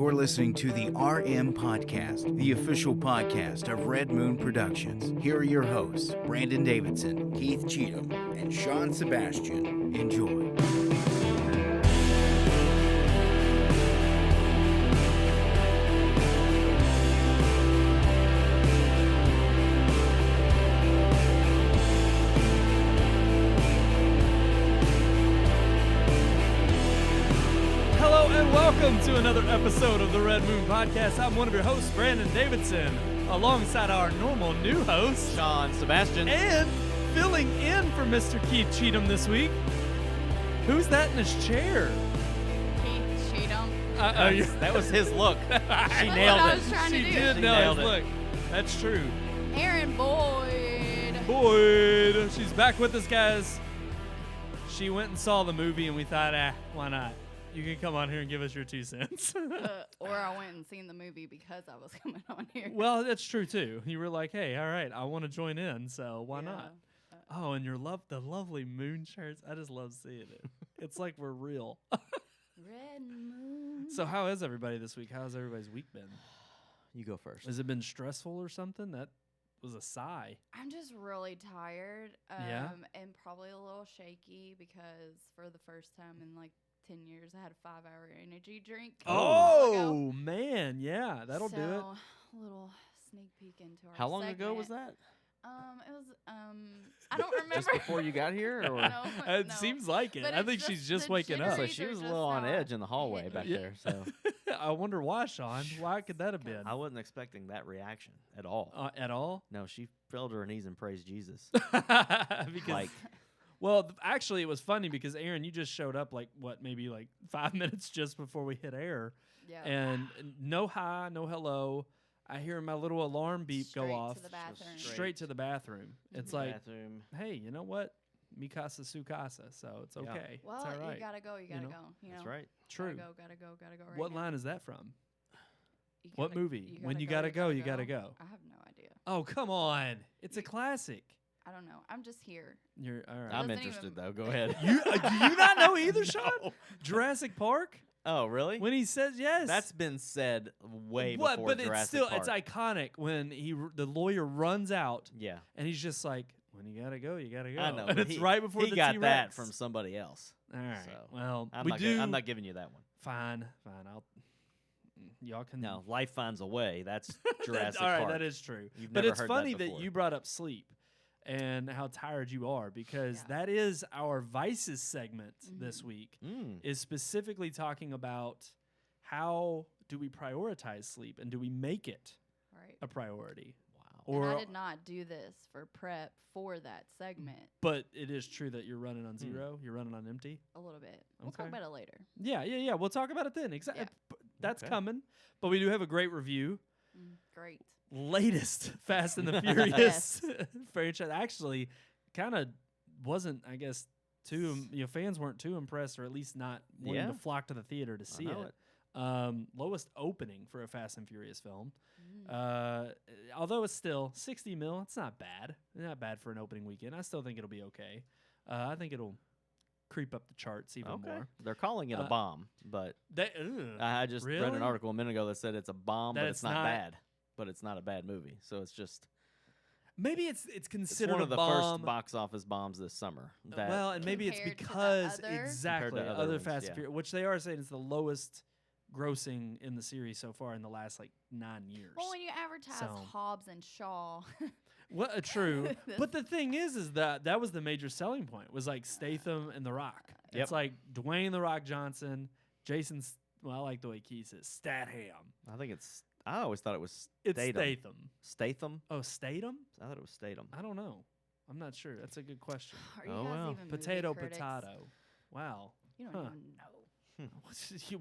You're listening to the RMPodcast, the official podcast of Red Moon Productions. Here are your hosts, Brandon Davidson, Keith Cheatham, and Sean Sebastian. Enjoy. Welcome to another episode of the Red Moon Podcast. I'm one of your hosts, Brandon Davidson, alongside our normal new host, Sean Sebastian. And filling in for Mr. Keith Cheatham this week. Who's that in his chair? Keith Cheatham. That was his look. She That's nailed what I it. was trying to She do. did She nail nailed his it. look. That's true. Aaron Boyd. Boyd. She's back with us, guys. She went and saw the movie, and we thought, why not? You can come on here and give us your 2 cents. Or I went and seen the movie because I was coming on here. Well, that's true, too. You were like, hey, all right, I want to join in, so why not? Oh, and the lovely moon shirts. I just love seeing it. It's like we're real. Red Moon. So how is everybody this week? How's everybody's week been? You go first. Has it been stressful or something? That was a sigh. I'm just really tired. Yeah? And probably a little shaky because for the first time in like 10 years, I had a 5-hour energy drink. Oh, man. Yeah, that'll do it. A little sneak peek into our How long ago was segment. that? It was, I don't remember. Just before you got here? Or? No, It no. seems like it. But I it's think just she's just the waking up. So jittery. she was a Just little on not edge in the hallway back hitting. there. So I wonder why, Sean. Why could that have been? I wasn't expecting that reaction at all. At all? No, she fell to her knees and praised Jesus. Because well, actually, it was funny because, Aaron, you just showed up maybe 5 minutes just before we hit air. Yeah. And no hi, no hello. I hear my little alarm beep Straight go off. to the bathroom. Straight to the bathroom. It's like, bathroom. hey, you know what? Mi casa, su casa, so it's Yeah. okay. Well, it's all right. you gotta go. You gotta know? go. You That's know? right. True. Gotta go. Right What now. line is that from? You What gotta- movie? When you gotta go, you gotta go. I have no idea. Oh, come on. It's a classic. I don't know. I'm just here. You're all right. I'm Doesn't interested, even- though. Go ahead. Do you not know either, Sean? No. Jurassic Park? Oh, really? When he says yes. That's been said way What? before But Jurassic it's still Park. it's iconic when the lawyer runs out Yeah. and he's just like, when you gotta go, you gotta go. I know. And but it's right before he the got T-Rex. that from somebody else. All right. So, Well, I'm we not giving you that one. Fine. Y'all can. No, life finds a way. That's Jurassic All right, Park. that is true. You've But never it's heard funny that that before. you brought up sleep and how tired you are because Yeah. that is our Vices segment this Mhm. week. Mm. Is specifically talking about how do we prioritize sleep and do we make it Right. a priority? Wow. Or and I did not do this for prep for that segment. but it is true that you're running on zero. You're running on empty. A little bit. We'll talk Okay. about it later. Yeah. We'll talk about it then. Exactly. Yeah. That's Okay. coming. But we do have a great review. Great. Latest Fast and the Furious franchise. Actually, kind of wasn't, I guess, fans weren't too impressed, or at least not wanting Yeah. to flock to the theater to see I know it. Lowest opening for a Fast and Furious film. Mm. Although it's still 60 mil, it's not bad. Not bad for an opening weekend. I still think it'll be okay. I think it'll creep up the charts even Okay. more. They're calling it a bomb, but I just read Really? an article a minute ago that said it's a bomb, That but it's it's not not- bad. But it's not a bad movie. So it's just Maybe it's it's considered one a of the bomb. first box office bombs this summer. That Well, and maybe it's Compared to the because other? exactly Compared to other other ones, Fast yeah. and Furious, which they are saying is the lowest grossing in the series so far in the last 9 years. Well, when you advertise So- Hobbs and Shaw, Well, true. But the thing is that was the major selling point was Statham and The Rock. Yep. It's like Dwayne The Rock Johnson, Jason's. Well, I like the way Keith says Statham. I think it's. I always thought it was It's Statham. Statham. Statham. Oh, Statham? I thought it was Statham. I don't know. I'm not sure. That's a good question. are you Oh, guys well. even movie Potato, critics? potato. Wow. You don't Huh. even know.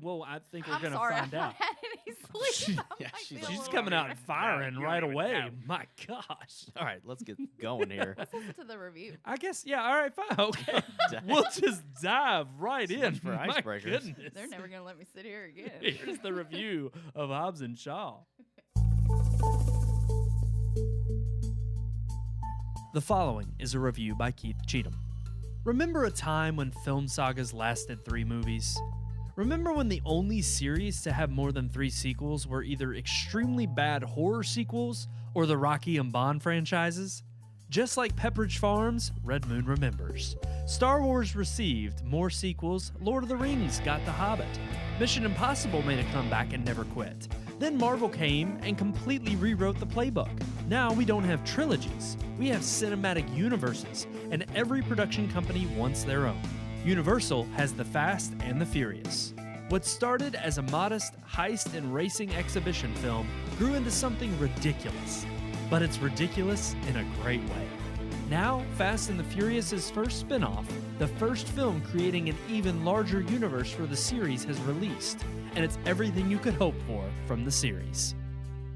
Well, I think we're I'm gonna sorry, find I've out. not had any sleep. I Yeah, might she's- be a She's little coming out weird. firing You right don't even away. know. My gosh. All right, let's get going here. Let's listen to the review. I guess, yeah, all right, fine. Okay. We'll just dive right So in. much for My icebreakers. goodness. They're never gonna let me sit here again. Here's the review of Hobbs and Shaw. The following is a review by Keith Cheatham. Remember a time when film sagas lasted 3 movies? Remember when the only series to have more than 3 sequels were either extremely bad horror sequels or the Rocky and Bond franchises? Just like Pepperidge Farm's, Red Moon remembers. Star Wars received more sequels, Lord of the Rings got The Hobbit. Mission Impossible made a comeback and never quit. Then Marvel came and completely rewrote the playbook. Now we don't have trilogies, we have cinematic universes, and every production company wants their own. Universal has The Fast and the Furious. What started as a modest heist and racing exhibition film grew into something ridiculous. But it's ridiculous in a great way. Now, Fast and the Furious' first spin-off, the first film creating an even larger universe for the series, has released, and it's everything you could hope for from the series.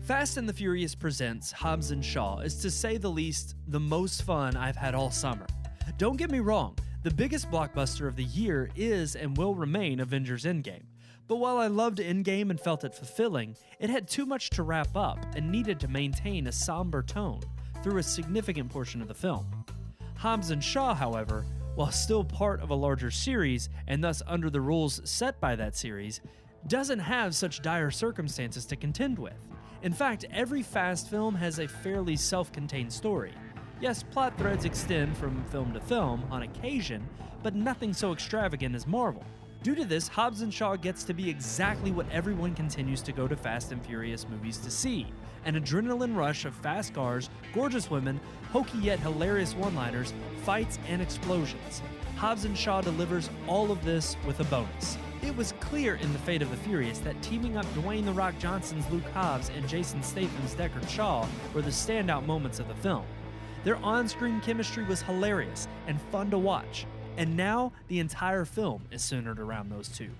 Fast and the Furious presents Hobbs Shaw is, to say the least, the most fun I've had all summer. Don't get me wrong, the biggest blockbuster of the year is and will remain Avengers Endgame. But while I loved Endgame and felt it fulfilling, it had too much to wrap up and needed to maintain a somber tone through a significant portion of the film. Hobbs & Shaw, however, while still part of a larger series and thus under the rules set by that series, doesn't have such dire circumstances to contend with. In fact, every Fast film has a fairly self-contained story. Yes, plot threads extend from film to film on occasion, but nothing so extravagant as Marvel. Due to this, Hobbs & Shaw gets to be exactly what everyone continues to go to Fast and Furious movies to see: an adrenaline rush of fast cars, gorgeous women, hokey yet hilarious one-liners, fights, and explosions. Hobbs & Shaw delivers all of this with a bonus. It was clear in The Fate of the Furious that teaming up Dwayne "The Rock" Johnson's Luke Hobbs and Jason Statham's Deckard Shaw were the standout moments of the film. Their on-screen chemistry was hilarious and fun to watch, and now the entire film is centered around those two.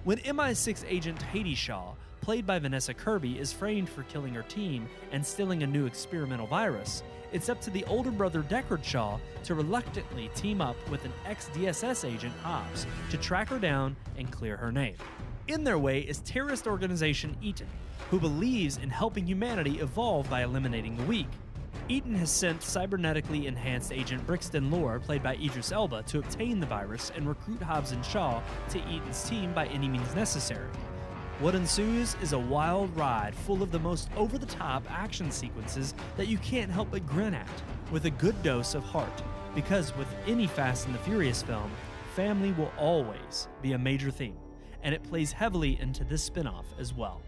When MI6 agent Haiti Shaw, played by Vanessa Kirby, is framed for killing her team and stealing a new experimental virus, it's up to the older brother Deckard Shaw to reluctantly team up with an ex-DSS agent, Hobbs, to track her down and clear her name. In their way is terrorist organization Eaton, who believes in helping humanity evolve by eliminating the weak. Eaton has sent cybernetically enhanced agent Brixton Lore, played by Idris Elba, to obtain the virus and recruit Hobbs & Shaw to Eaton's team by any means necessary. What ensues is a wild ride full of the most over-the-top action sequences that you can't help but grin at, with a good dose of heart, because with any Fast and the Furious film, family will always be a major theme, and it plays heavily into this spin-off as well.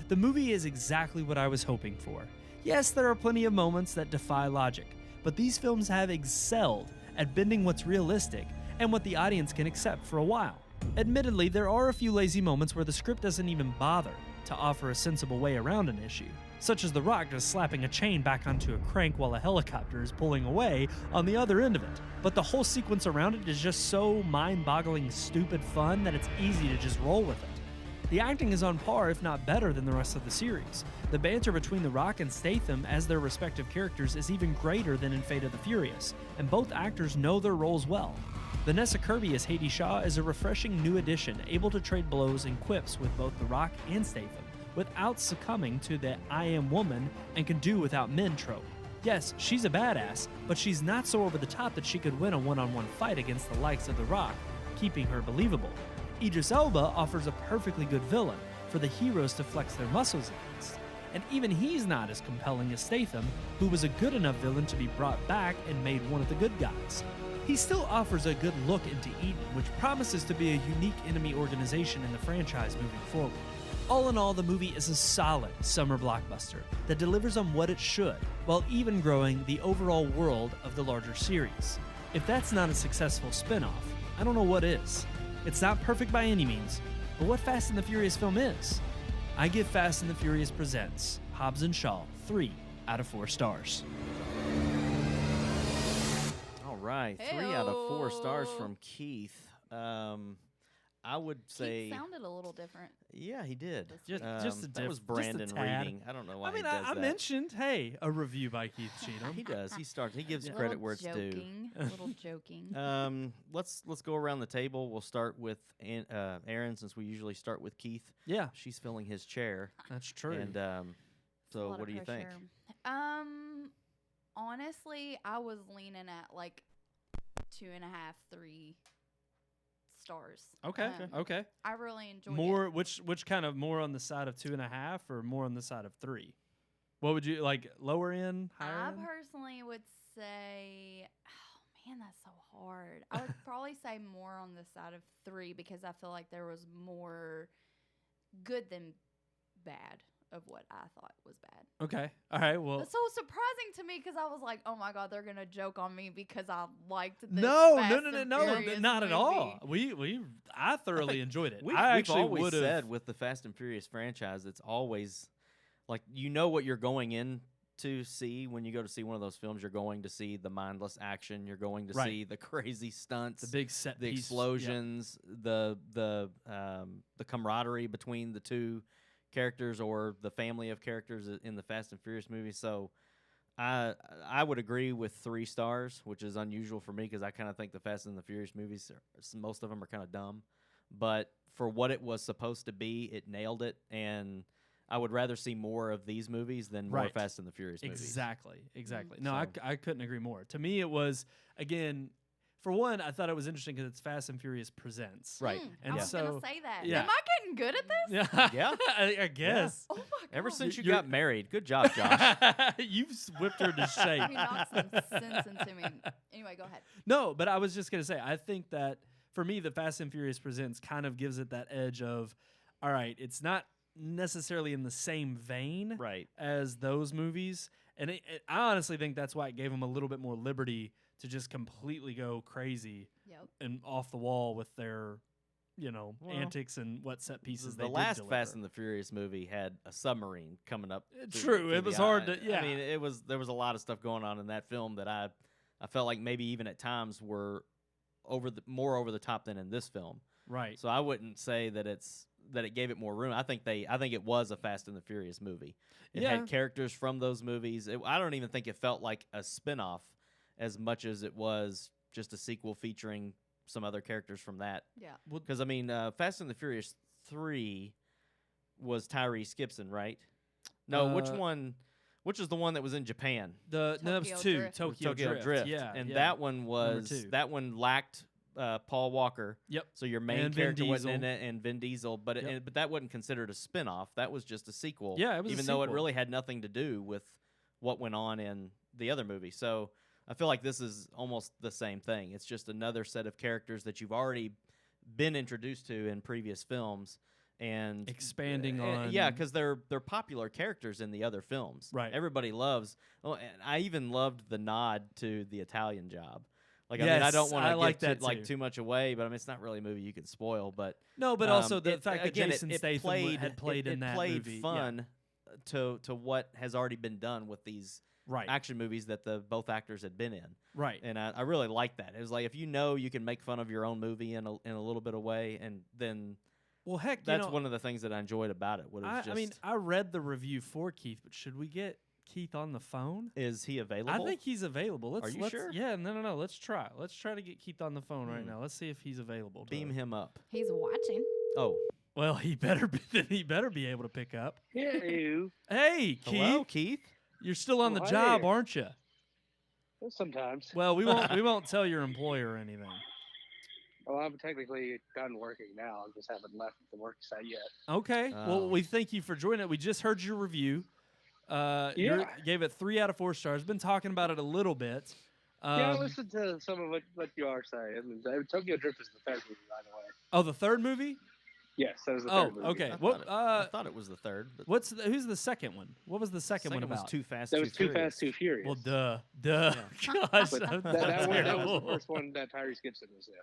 The movie is exactly what I was hoping for. Yes, there are plenty of moments that defy logic, but these films have excelled at bending what's realistic and what the audience can accept for a while. Admittedly, there are a few lazy moments where the script doesn't even bother to offer a sensible way around an issue, such as The Rock just slapping a chain back onto a crank while a helicopter is pulling away on the other end of it. But the whole sequence around it is just so mind-boggling stupid fun that it's easy to just roll with it. The acting is on par, if not better, than the rest of the series. The banter between The Rock and Statham as their respective characters is even greater than in Fate of the Furious, and both actors know their roles well. Vanessa Kirby as Haiti Shaw is a refreshing new addition, able to trade blows and quips with both The Rock and Statham, without succumbing to the "I am woman and can do without men" trope. Yes, she's a badass, but she's not so over the top that she could win a one-on-one fight against the likes of The Rock, keeping her believable. Idris Elba offers a perfectly good villain for the heroes to flex their muscles against. And even he's not as compelling as Statham, who was a good enough villain to be brought back and made one of the good guys. He still offers a good look into Eden, which promises to be a unique enemy organization in the franchise moving forward. All in all, the movie is a solid summer blockbuster that delivers on what it should, while even growing the overall world of the larger series. If that's not a successful spin-off, I don't know what is. It's not perfect by any means, but what Fast and the Furious film is? I give Fast and the Furious Presents Hobbs & Shaw 3 out of 4 stars. All right, 3 out of 4 stars from Keith. I would say Keith sounded a little different. Yeah, he did. That was Brandon reading. I don't know why. I mean, he does I that. mentioned, hey, a review by Keith Cheatham. He does. He gives credit where it's due. A little joking. Let's go around the table. We'll start with Aaron, since we usually start with Keith. Yeah, she's filling his chair. That's true. And so, what do you think? Honestly, I was leaning at like 2.5, 3 stars. Okay. Okay. I really enjoyed More, it. which kind of more on the side of 2.5 or more on the side of 3? What would you like? Lower end, higher I end? personally would say, oh man, that's so hard. I would probably say more on the side of 3 because I feel like there was more good than bad of what I thought was bad. Okay. All right. Well, That's so surprising to me because I was like, oh my God, they're going to joke on me because I liked this no, Fast and Furious not at all. movie. I thoroughly enjoyed it. We've I actually always would have said with the Fast and Furious franchise, it's always like you know what you're going in to see when you go to see one of those films. You're going to see the mindless action. You're going to see the crazy stunts, the big set the piece. explosions, the camaraderie between the two characters or the family of characters in the Fast and Furious movie. So I would agree with 3 stars, which is unusual for me because I kind of think the Fast and the Furious movies, most of them are kind of dumb. But for what it was supposed to be, it nailed it. And I would rather see more of these movies than more Fast and the Furious movies. Exactly. No, So. I couldn't agree more. To me, it was, again, for one, I thought it was interesting because it's Fast and Furious Presents. Right. And I was so, going to say that. yeah. Am I getting good at this? Yeah. Yeah. I guess. Oh my God. Ever since you You're- got married, good job, Josh. You've whipped her to shape. He knocked some sense into me. Anyway, go ahead. No, but I was just going to say, I think that for me, the Fast and Furious Presents kind of gives it that edge of, all right, it's not necessarily in the same vein Right. as those movies. And I honestly think that's why it gave them a little bit more liberty to just completely go crazy Yep. and off the wall with their, Well, antics and what set pieces they The did last deliver. Fast and the Furious movie had a submarine coming up. True, it was hard to- yeah. I mean, there was a lot of stuff going on in that film that I felt like maybe even at times were more over the top than in this film. Right. So I wouldn't say that it gave it more room. I think it was a Fast and the Furious movie. It Yeah. had characters from those movies. I don't even think it felt like a spin-off as much as it was just a sequel featuring some other characters from that. Yeah. Because, I mean, Fast and the Furious 3 was Tyrese Gibson, right? No, which one? Which is the one that was in Japan? That was Tokyo 2, Drift. Tokyo Drift. Yeah. And yeah. that one was 2. that one lacked Paul Walker. Yep. So your main And Vin character wasn't in Diesel. it, and Vin Diesel, but Yep. but that wasn't considered a spin-off. That was just a sequel. Yeah, it was a even though it sequel. really had nothing to do with what went on in the other movie. So I feel like this is almost the same thing. It's just another set of characters that you've already been introduced to in previous films. And Expanding on- yeah, because they're popular characters in the other films. Right. Everybody loves. Oh, and I even loved the nod to the Italian Job. Like, I mean, I Yes, don't want I to like give that too. too much away, but I mean, it's not really a movie you can spoil. But No, but also the it- fact that again, Jason it Statham had played it in that played movie. fun to what has already been done with these Right. action movies that the both actors had been in. Right. And I really like that. It was like if you know you can make fun of your own movie in a little bit of way, and then Well, heck, that's one of the things that I enjoyed about it. I mean, I read the review for Keith, but should we get Keith on the phone? is he available? I think he's available. Are you sure? Yeah, no. Let's try. Let's try to get Keith on the phone right now. Let's see if he's available. to- Beam him up. He's watching. Oh, Well, he better be able to pick up. Hello. Hey, Keith, hello, Keith. you're still on the Well, job, hey. aren't you? Sometimes. Well, we won't tell your employer or anything. Well, I'm technically done working now. I just haven't left the work site yet. Okay. Oh. Well, we thank you for joining it. We just heard your review. You gave it 3 out of 4 stars. Been talking about it a little bit. Yeah, I listened to some of what you are saying. Tokyo Drift is the third movie, by the way. Oh, the third movie? Yes, that was the Oh, third movie. okay. I What? thought it was the third. But Who's the second one? What was the second one was about? Too Fast. That was Too Furious. Fast, Too Furious. Well, duh. Yeah. Gosh, But I'm that was terrible. the first one that Tyrese Gibson was in.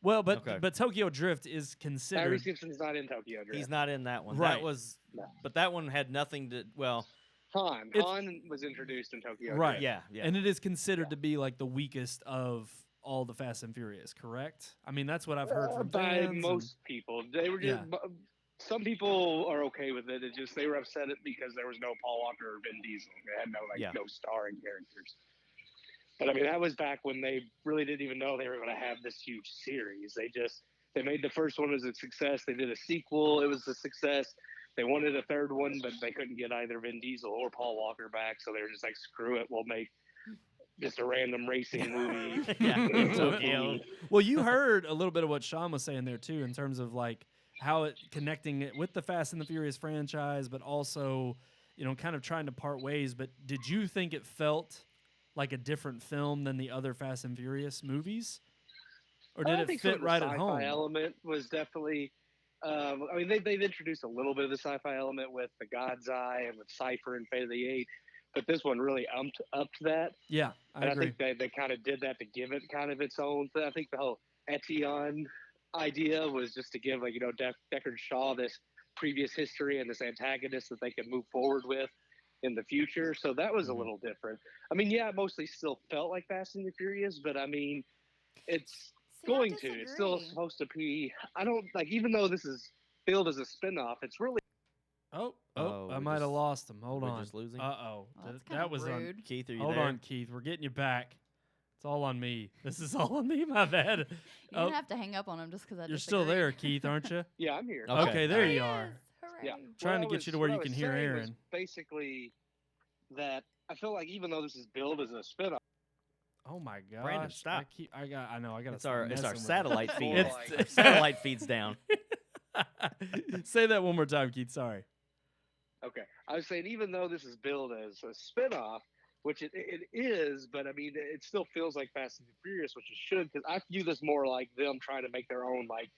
Well, but Okay. but Tokyo Drift is considered. Tyrese Gibson's not in Tokyo Drift. He's not in that one. Right. That was, No. but that one had nothing to. Well, Han. It's- Han was introduced in Tokyo Right. Drift. yeah. And it is considered to be like the weakest of all the Fast and Furious, correct? I mean, that's what I've heard from By fans. and- most people. They were just. Some people are okay with it. It's just they were upset because there was no Paul Walker or Vin Diesel. They had no starring characters. But I mean, that was back when they really didn't even know they were going to have this huge series. They made the first one as a success. They did a sequel. It was a success. They wanted a third one, but they couldn't get either Vin Diesel or Paul Walker back. So they were just like, screw it. We'll make just a random racing movie. in Tokyo. Well, you heard a little bit of what Sean was saying there too, in terms of like how it connecting it with the Fast and the Furious franchise, but also, kind of trying to part ways. But did you think it felt like a different film than the other Fast and Furious movies, or did it fit right at home? The sci-fi element was definitely. They've introduced a little bit of the sci-fi element with the God's Eye and with Cypher and Fate of the Eight, but this one really upped that. Yeah, I agree. think they kind of did that to give it kind of its own thing. I think the whole Etion idea was just to give, like, Deckard Shaw this previous history and this antagonist that they could move forward with in the future. So that was a little different. I mean, yeah, it mostly still felt like Fast and the Furious, but I mean, it's it's still supposed to be. I don't like, even though this is billed as a spinoff, it's really. I might have lost him. Hold on. Just losing. That was rude. On Keith. Are you Hold there? on, Keith. We're getting you back. It's all on me. This is all on me. My bad. You don't have to hang up on him just because I. You're still there, Keith, aren't you? Yeah, I'm here. Okay, there you are. Hooray. Yeah, Trying to get you to where you can hear Aaron. Basically, that I feel like even though this is billed as a spinoff. Oh my gosh! Brandon, stop. I know. I got. It's our satellite feed. It's Our satellite feed's down. Say that one more time, Keith. Sorry. Okay, I was saying, even though this is billed as a spinoff, which it is, but I mean, it still feels like Fast and the Furious, which it should, because I view this more like them trying to make their own like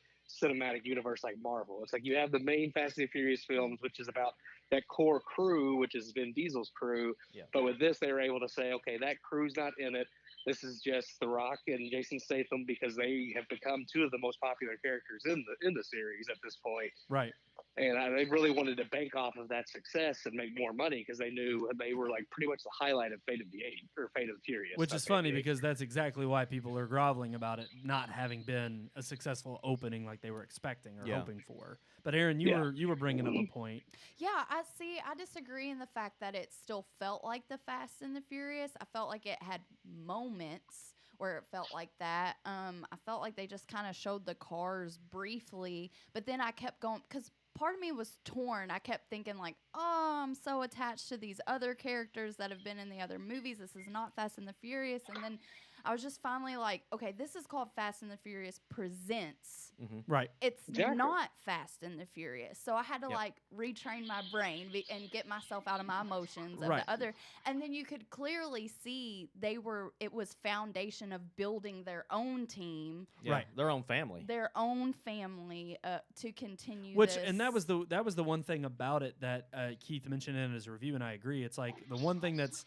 cinematic universe like Marvel. It's like you have the main Fast and the Furious films, which is about that core crew, which is Vin Diesel's crew. Yeah. But with this, they were able to say, okay, that crew's not in it. This is just The Rock and Jason Statham, because they have become two of the most popular characters in the series at this point. Right. And they really wanted to bank off of that success and make more money, because they knew they were like pretty much the highlight of Fate of the Eight or Fate of the Furious. Which is funny, because that's exactly why people are groveling about it not having been a successful opening like they were expecting or hoping for. But Aaron, you were bringing up a point. Yeah, I disagree in the fact that it still felt like the Fast and the Furious. I felt like it had moments where it felt like that. I felt like they just kind of showed the cars briefly, but then I kept going, because part of me was torn. I kept thinking like, oh, I'm so attached to these other characters that have been in the other movies. This is not Fast and the Furious. And then I was just finally like, okay, this is called Fast and the Furious Presents. Mm-hmm. Right. It's not Fast and the Furious. So I had to like retrain my brain and get myself out of my emotions of the other. And then you could clearly see it was foundation of building their own team. Yeah, right. Their own family. To continue Which, this. and that was the one thing about it that Keith mentioned in his review, and I agree. It's like the one thing that's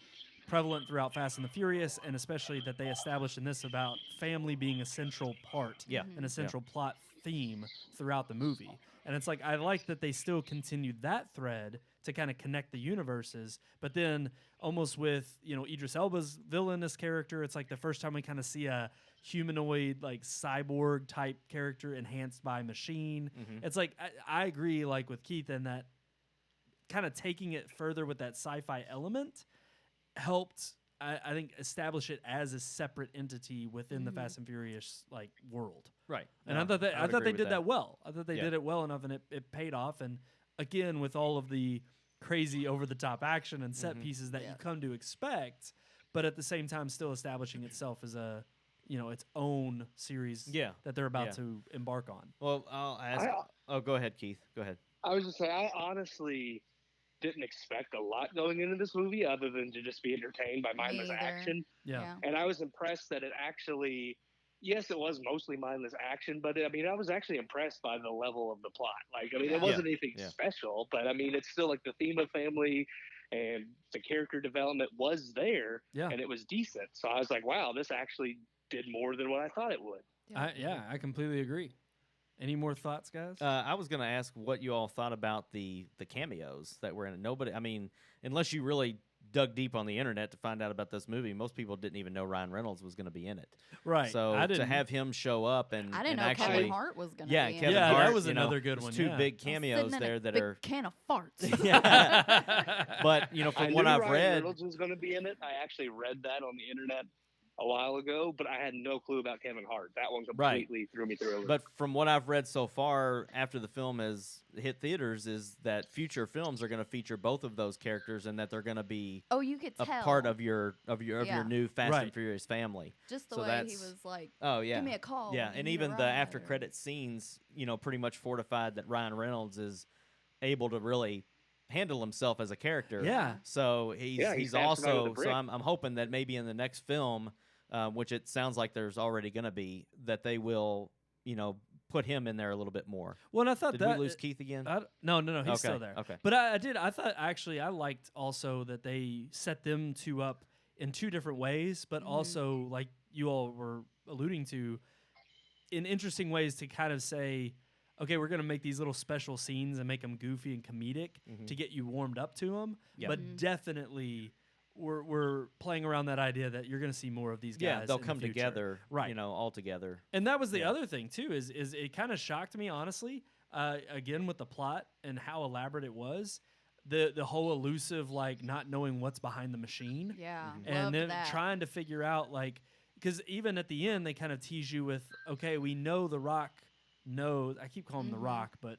prevalent throughout Fast and the Furious, and especially that they established in this about family being a central part and a central plot theme throughout the movie. And it's like, I like that they still continued that thread to kind of connect the universes, but then almost with, Idris Elba's villainous character, it's like the first time we kind of see a humanoid, like cyborg type character enhanced by machine. Mm-hmm. It's like, I agree like with Keith in that kind of taking it further with that sci-fi element helped, I think, establish it as a separate entity within the Fast and Furious like world. Right. And I thought they did that well. I thought they did it well enough, and it paid off. And again, with all of the crazy over the top action and set pieces that you come to expect, but at the same time still establishing itself as a its own series that they're about to embark on. Well, I'll ask. Go ahead, Keith. Go ahead. I was just saying, I honestly didn't expect a lot going into this movie other than to just be entertained by mindless action. Yeah. And I was impressed that it actually, yes, it was mostly mindless action, but I mean, I was actually impressed by the level of the plot. Like, I mean, it wasn't anything special, but I mean, it's still like the theme of family and the character development was there and it was decent. So I was like, wow, this actually did more than what I thought it would. I completely agree. Any more thoughts, guys? I was going to ask what you all thought about the cameos that were in it. Nobody, I mean, unless you really dug deep on the internet to find out about this movie, most people didn't even know Ryan Reynolds was going to be in it. Right. So to have him show up and I didn't know actually, Kevin Hart was going to be in it. Kevin Hart, that was another good one. Two big cameos there that are can of farts. But from what I've read, Reynolds was going to be in it. I actually read that on the internet a while ago, but I had no clue about Kevin Hart. That one completely threw me through a loop. But from what I've read so far, after the film has hit theaters, is that future films are going to feature both of those characters, and that they're going to be you could a tell part of your new Fast and Furious family. Just the So way he was like, oh yeah, give me a call. yeah, give and me a even the ride," after or- credit scenes, pretty much fortified that Ryan Reynolds is able to really handle himself as a character. Yeah. So he's snaps him out of the also brick. so I'm hoping that maybe in the next film, which it sounds like there's already going to be, that they will put him in there a little bit more. Well, and I thought Did that we lose Keith again? No, he's Okay, still there. okay. But I thought actually I liked also that they set them two up in two different ways, but also like you all were alluding to, in interesting ways to kind of say, okay, we're going to make these little special scenes and make them goofy and comedic to get you warmed up to them. Yep. But definitely we're playing around that idea that you're going to see more of these guys. Yeah, they'll in the come future. together, right? All together. And that was the other thing too. Is it kind of shocked me honestly? Again with the plot and how elaborate it was. The whole elusive like not knowing what's behind the machine. Yeah, And loved then that. trying to figure out like, because even at the end they kind of tease you with, okay, we know The Rock knows. I keep calling him The Rock, but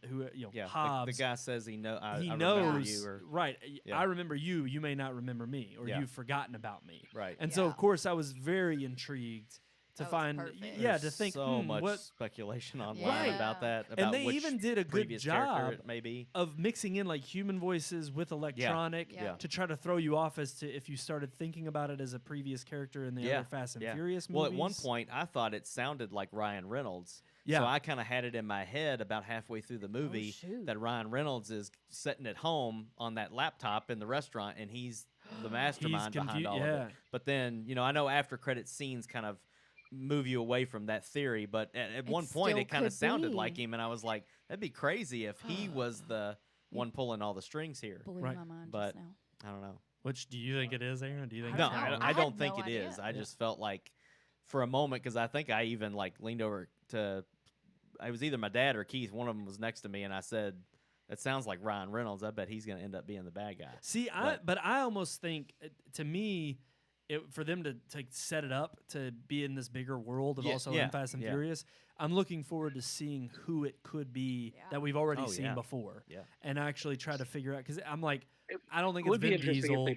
Yeah, Hobbs. the guy says he he I remember knows, you, or right? Yeah. I remember you. You may not remember me, or Yeah. you've forgotten about me. right. And so, Yeah. of course, I was very intrigued to That was find, perfect. yeah, to There's think, so much what. speculation online Right. about that. And About they which even did a good previous character job it may be. of mixing in like human voices with electronic Yeah. to try to throw you off as to if you started thinking about it as a previous character in the other Fast and Furious movies. Well, at one point, I thought it sounded like Ryan Reynolds. Yeah. So I kind of had it in my head about halfway through the movie shoot. that Ryan Reynolds is sitting at home on that laptop in the restaurant, and he's the mastermind behind all of it. But then, I know after credit scenes kind of move you away from that theory, but at one point still it kind of could sounded be. like him, and I was like, that'd be crazy if he was the one pulling all the strings here. Blew Right. my mind But just now. I don't know. Which do you think it is, Aaron? Do you think? No, it's don't I know. don't, I I had don't think no it idea. is. I just felt like for a moment, because I think I even like leaned over to, it was either my dad or Keith. One of them was next to me, and I said, "That sounds like Ryan Reynolds. I bet he's going to end up being the bad guy." See, but I almost think, to me, for them to set it up to be in this bigger world of also in Fast and Furious, I'm looking forward to seeing who it could be that we've already seen before, and actually try to figure out. Because I'm like, I don't think it's Vin Diesel.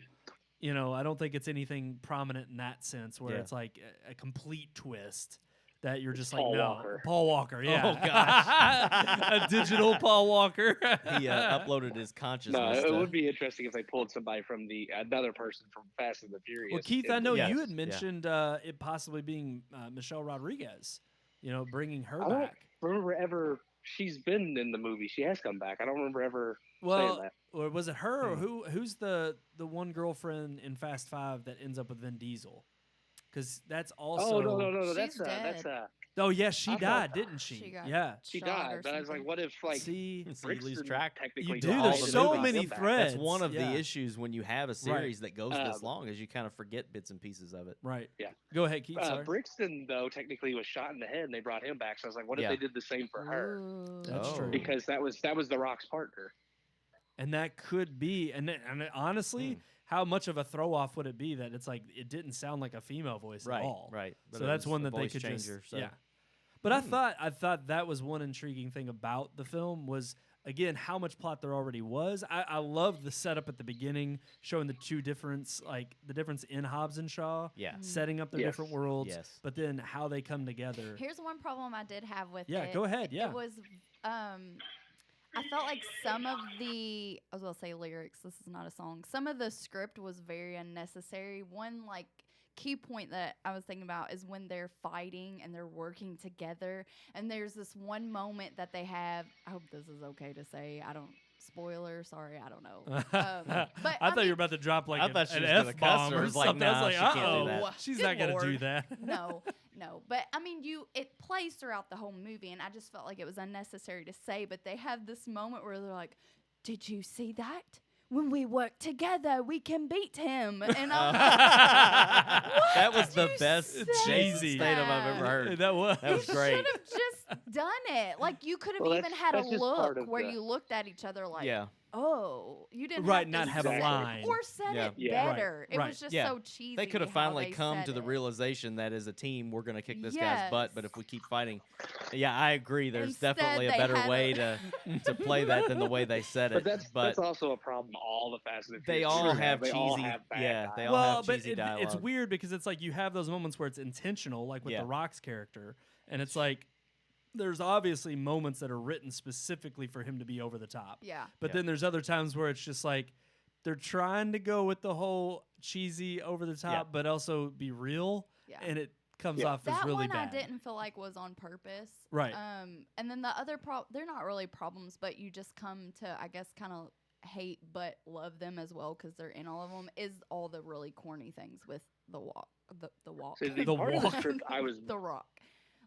I don't think it's anything prominent in that sense where it's like a complete twist. That you're just Paul like, no, Walker. Paul Walker, yeah. Oh, gosh. A digital Paul Walker. He uploaded his No, consciousness. it would be interesting if they pulled somebody from another person from Fast and the Furious. Well, Keith, I know Yes, you had yeah. mentioned it possibly being Michelle Rodriguez, bringing her I don't back. remember ever. She's been in the movie. She has come back. I don't remember ever saying Well, that. or was it her, or who's the one girlfriend in Fast 5 that ends up with Vin Diesel? Because that's also. Oh no! She's That's dead. Oh yeah, she I thought- died, didn't she? She got Yeah. She shot died. or But I was like, something. what if See, you Brixton lose track. technically You do. did all There's the so movies many come back? threads. That's one of Yeah. the issues when you have a series that goes this long, is you kind of forget bits and pieces of it. Right. Yeah. Go ahead, Keith. Sorry. Brixton though technically was shot in the head, and they brought him back. So I was like, what if Yeah. they did the same for her? Ooh. That's Oh. true. Because that was The Rock's partner. And that could be, and honestly, how much of a throw off would it be that it's like it didn't sound like a female voice at all? Right. But So it that's was one a that they voice could changer, just, so. yeah. But I thought that was one intriguing thing about the film was, again, how much plot there already was. I loved the setup at the beginning, showing the difference in Hobbs and Shaw, Yeah. setting up their Yes. different worlds, Yes. but then how they come together. Here's one problem I did have with it. Yeah, go ahead, yeah. It was, I felt like some of the, I was going to say lyrics, this is not a song. Some of the script was very unnecessary. One, like, key point that I was thinking about is when they're fighting and they're working together. And there's this one moment that they have, I hope this is okay to say, spoiler, sorry, I don't know. But I thought you were about to drop like I thought she an was gonna F-bomb cuss her. or It's like, something. I nah, was she like, can't do uh-oh, that. she's Good not going to do Lord. that. no. But I mean, it plays throughout the whole movie, and I just felt like it was unnecessary to say. But they have this moment where they're like, "Did you see that? When we work together, we can beat him." And I'm like, That was did the you best say Jason Statham I've ever heard. That was. That was you great. should have just done it. Like you could have Well, even had a that's just part look of where the- you looked at each other like, Yeah. oh, you didn't Right, have not to have a say- line. or said Yeah. it Yeah. better. It Right. was just Yeah. so cheesy. They could have how finally they come said to the it. realization that as a team we're going to kick this guy's butt, but Yes. if we keep fighting, yeah, I agree. There's Instead, definitely a they better had way a- to play that than the way they said it. But that's also a problem. All the Fast and the they Furious all movies have they cheesy. all have bad Yeah, they all Well, have but cheesy it's dialogue. weird because it's like you have those moments where it's intentional, like with Yeah. The Rock's character, and it's like there's obviously moments that are written specifically for him to be over the top. Yeah. But Yeah. then there's other times where it's just like they're trying to go with the whole cheesy, over the top, Yeah. but also be real, Yeah. and it comes Yeah. off as That really one bad. I didn't feel like was on purpose. Right. And then the other they're not really problems, but you just come to, I guess, kind of hate but love them as well because they're in all of them, is all the really corny things with the walk. The walk. So the The part of walk. the script I was The Rock.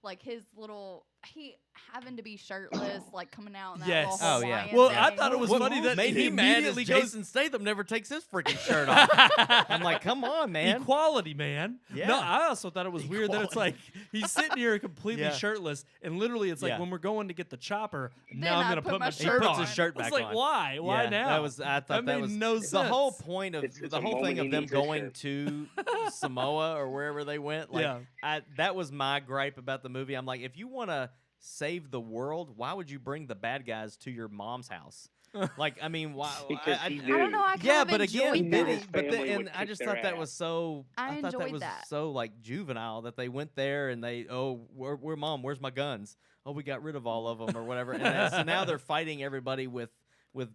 Like his little, he having to be shirtless, like coming out in that Yes. little Oh, yeah. Hawaiian Well, thing. I thought it was What funny that made he me mad is immediately goes Jason Statham never takes his freaking shirt off. I'm like, come on, man. equality, man. Yeah. No, I also thought it was weird that it's like he's sitting here completely Yeah. shirtless, and literally it's like Yeah. when we're going to get the chopper, Then now I'm I gonna put put my my He shirt puts on. his shirt I was back like, on. why? Why Yeah, now? I thought that made was no the sense. whole point of It's the a whole moment thing he of them needs his going shirt. to Samoa or wherever they went. Like, Yeah. that was my gripe about the movie. I'm like, if you want to save the world, why would you bring the bad guys to your mom's house? Like, I mean, why? Because he I don't know. I kind Yeah, of but again, enjoyed then that. his but family and would I kick just their thought that ass. was so. I thought that enjoyed was that. so like juvenile that they went there and they where mom, where's my guns? Oh, we got rid of all of them or whatever. And so now they're fighting everybody with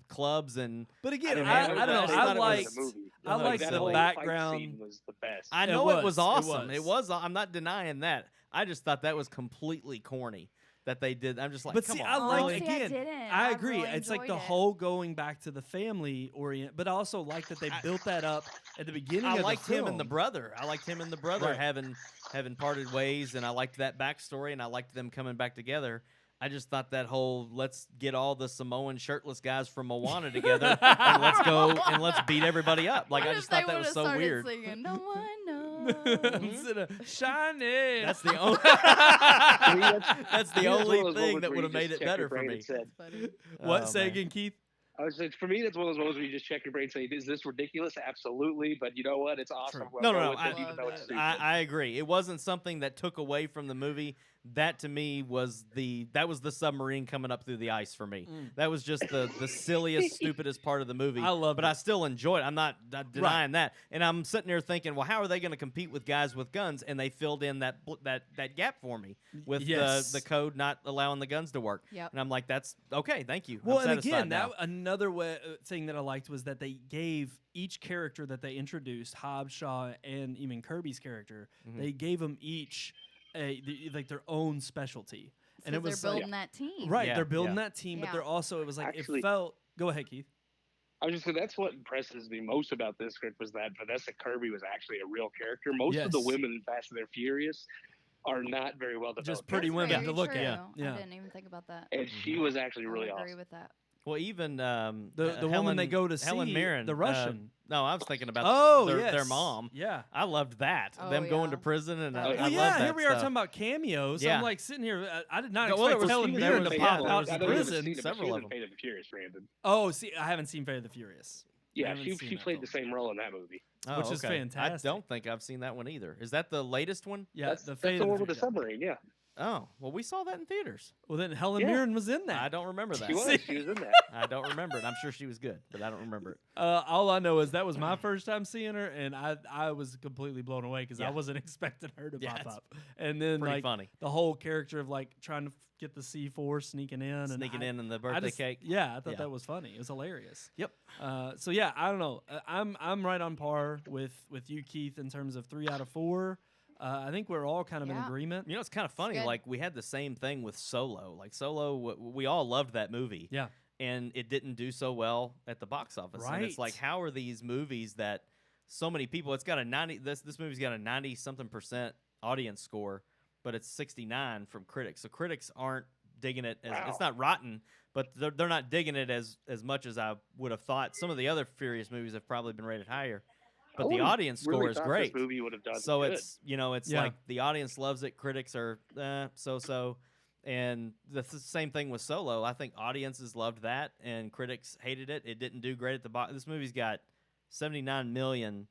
clubs and. But again, mean, I don't know. they I thought it was liked a movie. I Like, liked that the whole fight background. scene was the best. I It know it was was, it awesome. was. I'm not denying that. I just thought that was completely corny that they did. I'm just like, But come see, on. I like Oh, see, I again. didn't. I I agree. really It's like the enjoyed it. whole going back to the family orient, but I also like that they built that up at the beginning. I of liked the him and the film. brother. I liked him and the brother Right. having parted ways, and I liked that backstory, and I liked them coming back together. I just thought that whole let's get all the Samoan shirtless guys from Moana together and let's go and let's beat everybody up. Like, What I if just they thought that was would've so started weird. Singing, no one knows. Instead of shining. That's the only. That's the It's one of only those thing moments that where would you have made just it check better your for brain me. and said- Funny. What? Oh, Say man. again, Keith. I was like, for me, that's one of those moments where you just check your brain and say, "Is this ridiculous?" Absolutely, but you know what? It's awesome. True. We'll No, go no, no. with it, even though it's stupid. I agree. It wasn't something that took away from the movie. That to me was the submarine coming up through the ice for me. That was just the silliest, stupidest part of the movie. I loved but it. I still enjoyed it. I'm not denying that. And I'm sitting there thinking, well, how are they going to compete with guys with guns? And they filled in that gap for me with Yes. the code not allowing the guns to work. Yep. And I'm like, that's okay. Thank you. Well, I'm and satisfied again, now. another thing that I liked was that they gave each character that they introduced, Hobbs Shaw and even Kirby's character, Mhm. they gave them each like their own specialty. And it Because was they're like, building that team. right, Yeah, they're building yeah. that team, but Yeah. they're also, it was like, Actually- it felt, go ahead, Keith. I was just saying that's what impresses me most about this script was that Vanessa Kirby was actually a real character. Most of the Yes. women in Fast and the Furious are not very well developed. Just pretty That's women very to look true. at. Yeah. I didn't even think about that. And she was actually really I agree awesome. with that. Well, even The Helen, woman they go to Helen see, Mirren, the Russian. no, I was thinking about their yes. mom. Yeah. I loved that. Oh, Them going yeah. to prison and Oh, I, yeah. I Well, love yeah, that here we are stuff. talking about cameos. Yeah. I'm like sitting here. I did not No, well, there expect was- Helen there Mirren was- to yeah, pop there out was- of I know you haven't prison. seen it, but several she of was in them. Fate of the Furious, Brandon. Oh, see, I haven't seen Fate of the Furious. I Yeah, haven't she seen that played film. the same role in that movie. Oh, which is okay. fantastic. I don't think I've seen that one either. Is that the latest one? Yeah, that's the that's Fate the of one with the Furious. submarine. Yeah, Oh, well, we saw that in theaters. Well, then Helen Yeah. Mirren was in that. I don't remember that. she was. See? She was in that. I don't remember it. I'm sure she was good, but I don't remember it. All I know is that was my first time seeing her, and I was completely blown away because I Yeah. wasn't expecting her to Yeah, pop it's up. And then Pretty like funny. the whole character of like trying to get the C4 sneaking in, Sneaking and in the I birthday just- cake. Yeah, I thought Yeah. that was funny. It was hilarious. Yep. So yeah, I don't know. I'm right on par with you, Keith, in terms of 3 out of 4. I think we're all kind of in Yeah. agreement. You know, it's kind of funny. good. Like, we had the same thing with Solo. Like, Solo, we all loved that movie. Yeah. And it didn't do so well at the box office. And it's like, Right. how are these movies that so many people, it's got a 90, this movie's got a 90-something% audience score, but it's 69 from critics. So critics aren't digging it. It's not rotten, but they're not digging it as much as I would have thought. Some of the other Furious movies have probably been rated higher. But I the would've audience score really is thought great. This movie would have done So good. it's, you know, it's Yeah. like the audience loves it, critics are so-so. And the same thing with Solo. I think audiences loved that, and critics hated it. It didn't do great at the box. This movie's got $79 million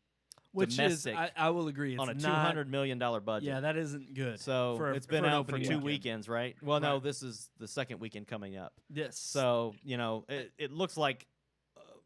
Which domestic is, I will agree, it's on a not, $200 million budget. Yeah, that isn't good. So it's been an out for opening 2 weekend. weekends, right? Well, no, Right. this is the second weekend coming up. Yes. So, you know, it looks like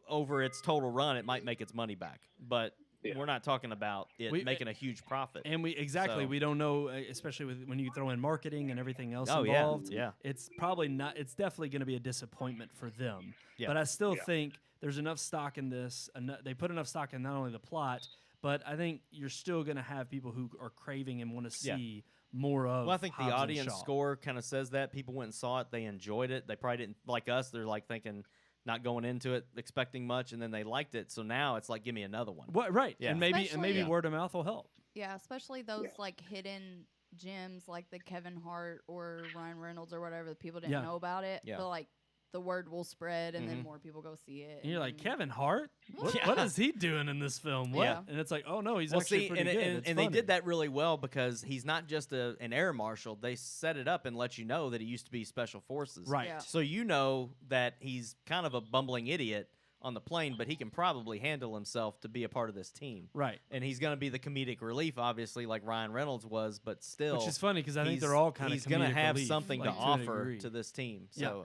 over its total run, it might make its money back. But we're not talking about it making a huge profit. And we don't know, especially when you throw in marketing and everything else Oh, involved. yeah. It's probably not. It's definitely going to be a disappointment for them. Yeah. But I still think there's enough stock in this. They put enough stock in not only the plot, but I think you're still going to have people who are craving and want to see more of. Well, I think the Hobbs and audience Shaw. score kind of says that. People went and saw it. They enjoyed it. They probably didn't, like us, they're like thinking, not going into it expecting much, and then they liked it. So now it's like, give me another one. What, right. Yeah. And maybe Especially- word of mouth will help. Yeah, especially those like hidden gems like the Kevin Hart or Ryan Reynolds or whatever. The people didn't know about it. Yeah. But like the word will spread and Mhm. then more people go see it. And you're like, Kevin Hart? What, Yeah. what is he doing in this film? What? Yeah. And it's like, oh, no, he's Well, actually see, pretty good. and they did that really well because he's not just an air marshal. They set it up and let you know that he used to be special forces. Right. Yeah. So you know that he's kind of a bumbling idiot on the plane, but he can probably handle himself to be a part of this team. Right. And he's going to be the comedic relief, obviously, like Ryan Reynolds was, but still. Which is funny because I think he's- they're all kind of He's going to comedic have relief, something like, to an offer degree. to this team. Yeah. So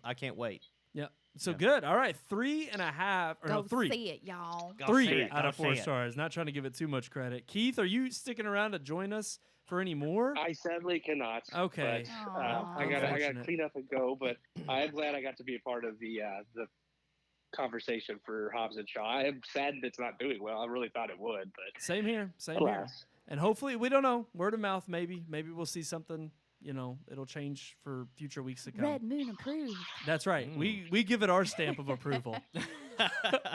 I can't wait. Yeah. So Yeah. good. All right. 3.5 or go no, 3. see it, y'all. Go 3 see it, out go of 4 see it. stars. Not trying to give it too much credit. Keith, are you sticking around to join us for any more? I sadly cannot. Okay. But, Aw. I got to Unfortunate. clean up and go. But I'm glad I got to be a part of the conversation for Hobbs and Shaw. I am sad that it's not doing well. I really thought it would, but Same here. Same here. alas. And hopefully, we don't know. Word of mouth, maybe. Maybe we'll see something. You know, it'll change for future weeks to come. Red Moon approved. That's right. Mm. We give it our stamp of approval.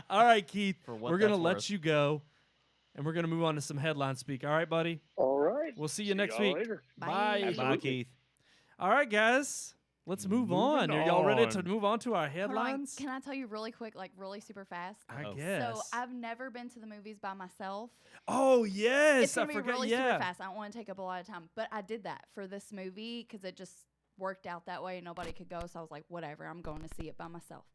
All right, Keith. For what We're gonna that's let worth. you go, and we're gonna move on to some headline speak. All right, buddy. All right. We'll see you next y'all week. later. Bye. Bye. Bye, Absolutely. Keith. All right, guys. Let's move on. Are y'all ready to move on to our Hold on, headlines? can I tell you really quick, like really super fast? I Oh. guess. So I've never been to the movies by myself. Oh yes, It's gonna I be forgot. really Yeah. super fast. I don't want to take up a lot of time, but I did that for this movie because it just worked out that way. Nobody could go, so I was like, whatever. I'm going to see it by myself.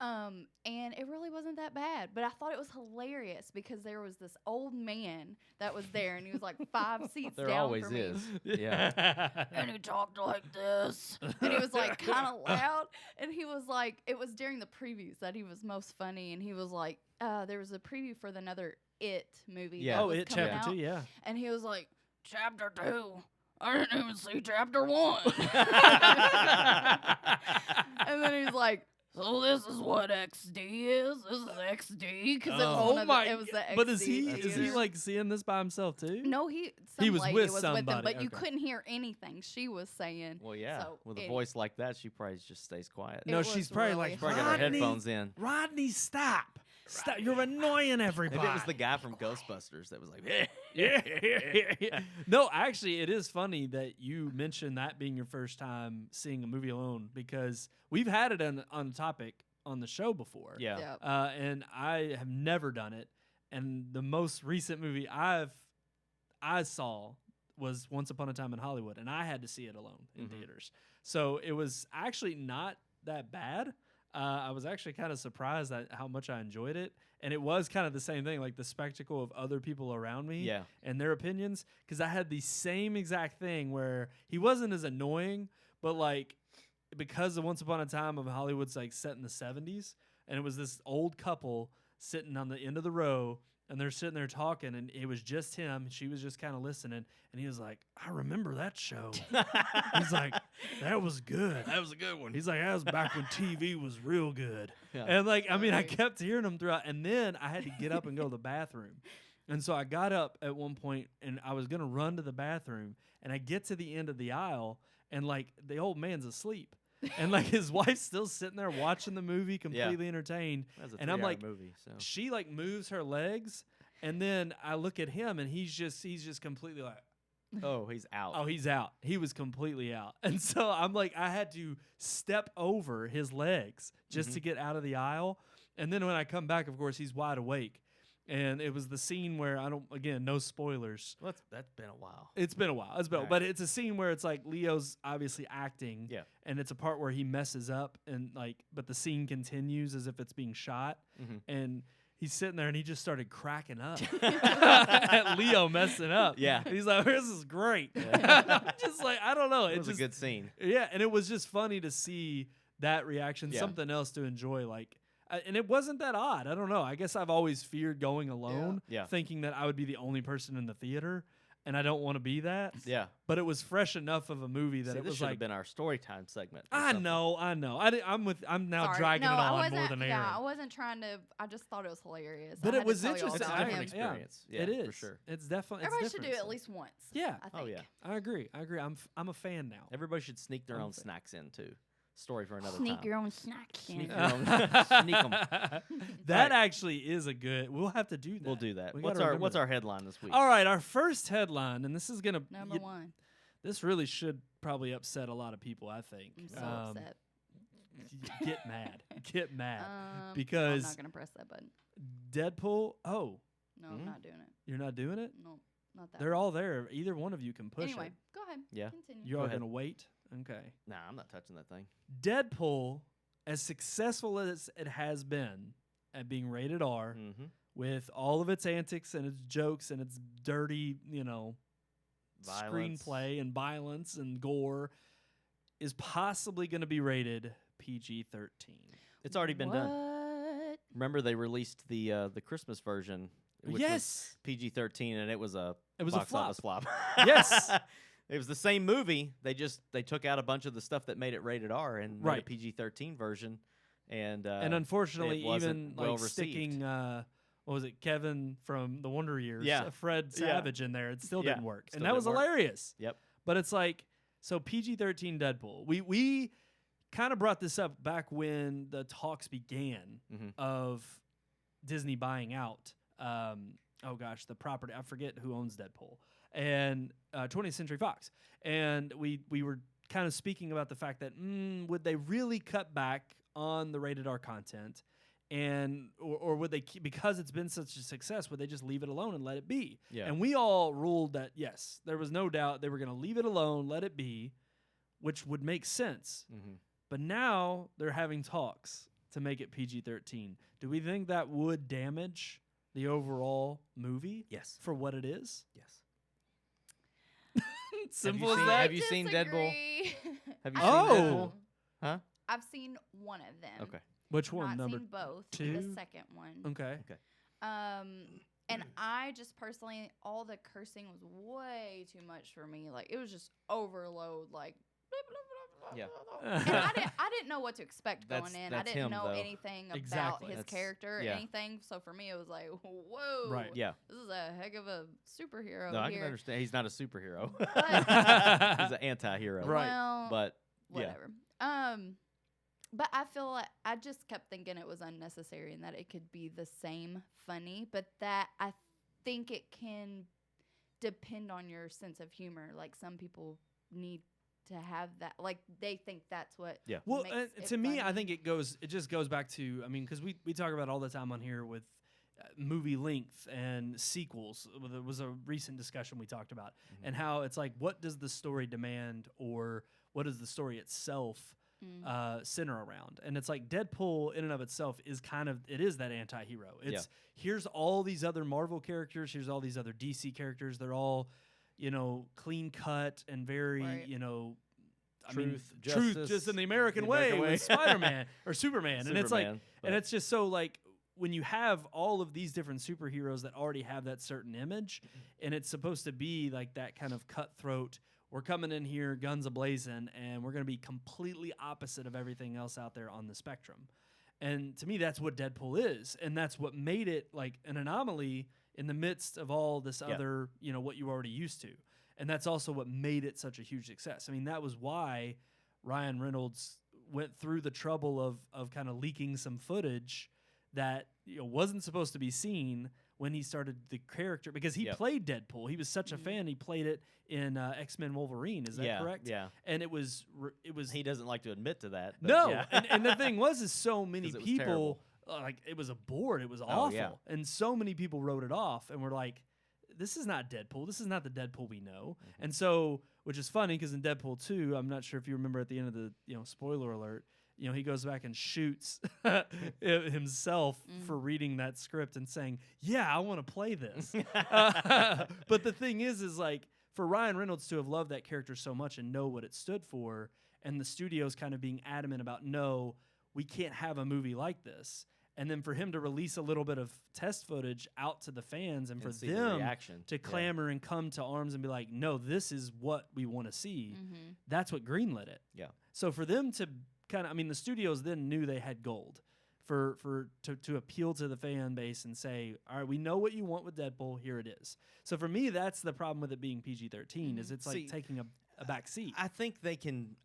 And it really wasn't that bad, but I thought it was hilarious because there was this old man that was there, and he was like 5 seats There down always from me. is. Yeah. And he talked like this. And he was like kind of loud. And he was like, it was during the previews that he was most funny. And he was like, there was a preview for another It movie. Yeah. that Oh, was it coming chapter out. 2. Yeah. And he was like, Chapter 2. I didn't even see Chapter 1. And then he's like, so this is what XD is. This is XD because it was Oh one of my! the, it was the XD But is he theater. like seeing this by himself too? No, some He was lady with was with him, somebody, but you okay. couldn't hear anything she was saying. Well, yeah. So, With a it- voice like that, she probably just stays quiet. No, It she's was probably really like, Probably got her Rodney, headphones in. Rodney, stop! Stop! You're annoying everybody. Maybe it was the guy from Ghostbusters that was like, yeah. No, actually, it is funny that you mentioned that being your first time seeing a movie alone because we've had it on the topic on the show before. Yeah. Yep. And I have never done it. And the most recent movie I saw was Once Upon a Time in Hollywood, and I had to see it alone in Mhm. theaters. So it was actually not that bad. I was actually kind of surprised at how much I enjoyed it. And it was kind of the same thing, like the spectacle of other people around me Yeah. and their opinions. Because I had the same exact thing where he wasn't as annoying, but like because of Once Upon a Time of Hollywood's like set in the 70s, and it was this old couple sitting on the end of the row, and they're sitting there talking, and it was just him. She was just kind of listening, and he was like, I remember that show. He's like, that was good. That was a good one. He's like, that was back when TV was real good. Yeah. And like, I mean, I Right. kept hearing him throughout, and then I had to get up and go to the bathroom. And so I got up at one point, and I was going to run to the bathroom, and I get to the end of the aisle, and like the old man's asleep. And like his wife's still sitting there watching the movie, completely entertained. That was a And I'm 3-hour like, movie. So. She like moves her legs, and then I look at him, and he's just completely like, Oh, he's out. oh, he's out. He was completely out. And so I'm like, I had to step over his legs just Mhm. to get out of the aisle. And then when I come back, of course, he's wide awake. And it was the scene where no spoilers. Well, that's been a while. It's been a while. But it's a scene where it's like Leo's obviously acting. Yeah. And it's a part where he messes up but the scene continues as if it's being shot. Mm-hmm. And he's sitting there and he just started cracking up at Leo messing up. Yeah. And he's like, this is great. Yeah. Just like, I don't know. It was a good scene. Yeah. And it was just funny to see that reaction, something else to enjoy. And it wasn't that odd. I don't know. I guess I've always feared going alone, thinking that I would be the only person in the theater, and I don't want to be that. Yeah. But it was fresh enough of a movie that it was should have been our story time segment. I know. I'm now dragging it on more than Aaron. Yeah, I wasn't trying to. I just thought it was hilarious. But it was interesting. It's a different experience. Yeah, it is for sure. It's definitely. Everybody should do it at least once. Yeah. I think. Oh yeah. I agree. I'm a fan now. Everybody should sneak their own snacks in too. Story for another Sneak time. your own snacks. Sneak your own. Sneak them. That actually is a good. We'll have to do that. We'll do that. We What's our headline this week? All right, our first headline, and this is gonna Number one. This really should probably upset a lot of people. I think. I'm so upset. Get mad. Get mad. Because I'm not gonna press that button. Deadpool. Oh. No, I'm not doing it. You're not doing it? No, not that. They're all there. Either one of you can push anyway, it. Go ahead. Yeah. Continue. You are gonna wait. Okay. Nah, I'm not touching that thing. Deadpool, as successful as it has been at being rated R, with all of its antics and its jokes and its dirty, screenplay and violence and gore, is possibly going to be rated PG-13. It's already been done. Remember, they released the Christmas version, which was PG-13, and it was a box office flop. Yes. It was the same movie. They took out a bunch of the stuff that made it rated R and made a PG-13 version, and unfortunately, even well-received. sticking what was it, Kevin from the Wonder Years, Fred Savage in there, it still didn't work, and that was hilarious. Yep. But it's like, so PG-13 Deadpool. We kind of brought this up back when the talks began of Disney buying out. The property. I forget who owns Deadpool. And 20th Century Fox. And we were kind of speaking about the fact that would they really cut back on the rated R content, and or would they because it's been such a success, would they just leave it alone and let it be? Yeah. And we all ruled that yes, there was no doubt they were going to leave it alone, let it be, which would make sense. But now they're having talks to make it PG-13. Do we think that would damage the overall movie? Yes. For what it is? Yes. Simple as that. Have you seen Deadpool? Have you seen Oh. Deadpool? Huh? I've seen one of them. Okay. Which one? Not Number seen both. 2? The second one. Okay. And I just personally, all the cursing was way too much for me. Like, it was just overload. Like, Yeah. and I didn't know what to expect going in. I didn't know anything about his character or anything. So for me, it was like, whoa. Right. Yeah. This is a heck of a superhero. No, I here. can understand. He's not a superhero. But, He's an anti-hero. Right. Well, But whatever. But I feel like I just kept thinking it was unnecessary and that it could be the same funny, but that I think it can depend on your sense of humor. Like, some people need to have that, like, they think that's what Well, makes it to me, funny. I think it just goes back to, I mean, because we talk about it all the time on here with movie length and sequels. There was a recent discussion we talked about, and how it's like, what does the story demand, or what does the story itself center around? And it's like Deadpool in and of itself is it is that anti-hero. It's here's all these other Marvel characters, here's all these other DC characters. They're all, clean cut and very, Truth, truth justice, just in the American way with Spider-Man or Superman. And it's like, and it's just so like, when you have all of these different superheroes that already have that certain image, and it's supposed to be like that kind of cutthroat, we're coming in here guns a-blazing, and we're going to be completely opposite of everything else out there on the spectrum. And to me, that's what Deadpool is, and that's what made it like an anomaly in the midst of all this other, what you already used to. And that's also what made it such a huge success. I mean, that was why Ryan Reynolds went through the trouble of kind of leaking some footage that wasn't supposed to be seen when he started the character, because he played Deadpool. He was such a fan. He played it in X-Men Wolverine. Is that correct? Yeah. And it was. He doesn't like to admit to that. But no. And the thing was, is so many people like it was a bore. It was Oh, awful. yeah. And so many people wrote it off and were like, this is not Deadpool. This is not the Deadpool we know. Mm-hmm. And so, which is funny because in Deadpool 2, I'm not sure if you remember at the end of the, spoiler alert, he goes back and shoots himself for reading that script and saying, yeah, I want to play this. But the thing is like, for Ryan Reynolds to have loved that character so much and know what it stood for, and the studio's kind of being adamant about, no, we can't have a movie like this. And then for him to release a little bit of test footage out to the fans and for see the them reaction. to clamor and come to arms and be like, no, this is what we want to see. That's what greenlit it. Yeah. So for them to the studios then knew they had gold to appeal to the fan base and say, all right, we know what you want with Deadpool, here it is. So for me, that's the problem with it being PG-13 is it's like taking a back seat. I think they can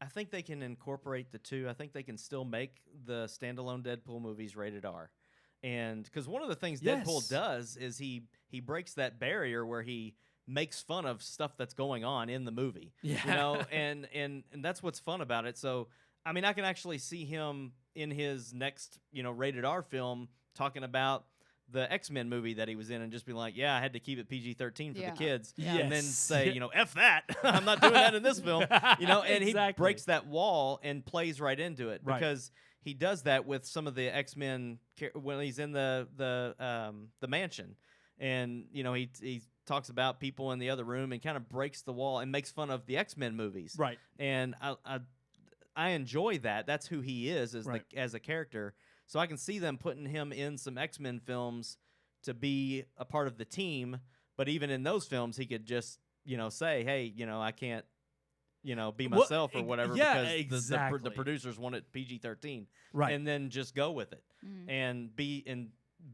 incorporate the two. I think they can still make the standalone Deadpool movies rated R. And because one of the things Deadpool does is he breaks that barrier where he makes fun of stuff that's going on in the movie. Yeah. And that's what's fun about it. So I mean, I can actually see him in his next, rated R film talking about the X-Men movie that he was in and just be like, yeah, I had to keep it PG-13 for the kids. Yeah. And then Yes. say, F that. I'm not doing that in this film. And he Exactly. breaks that wall and plays right into it Right. because he does that with some of the X-Men when he's in the mansion. And, he talks about people in the other room and kind of breaks the wall and makes fun of the X-Men movies. Right. And I enjoy that. That's who he is as a character. So I can see them putting him in some X-Men films to be a part of the team. But even in those films, he could just, say, hey, I can't, be myself or whatever because the producers want it PG-13. Right. And then just go with it and be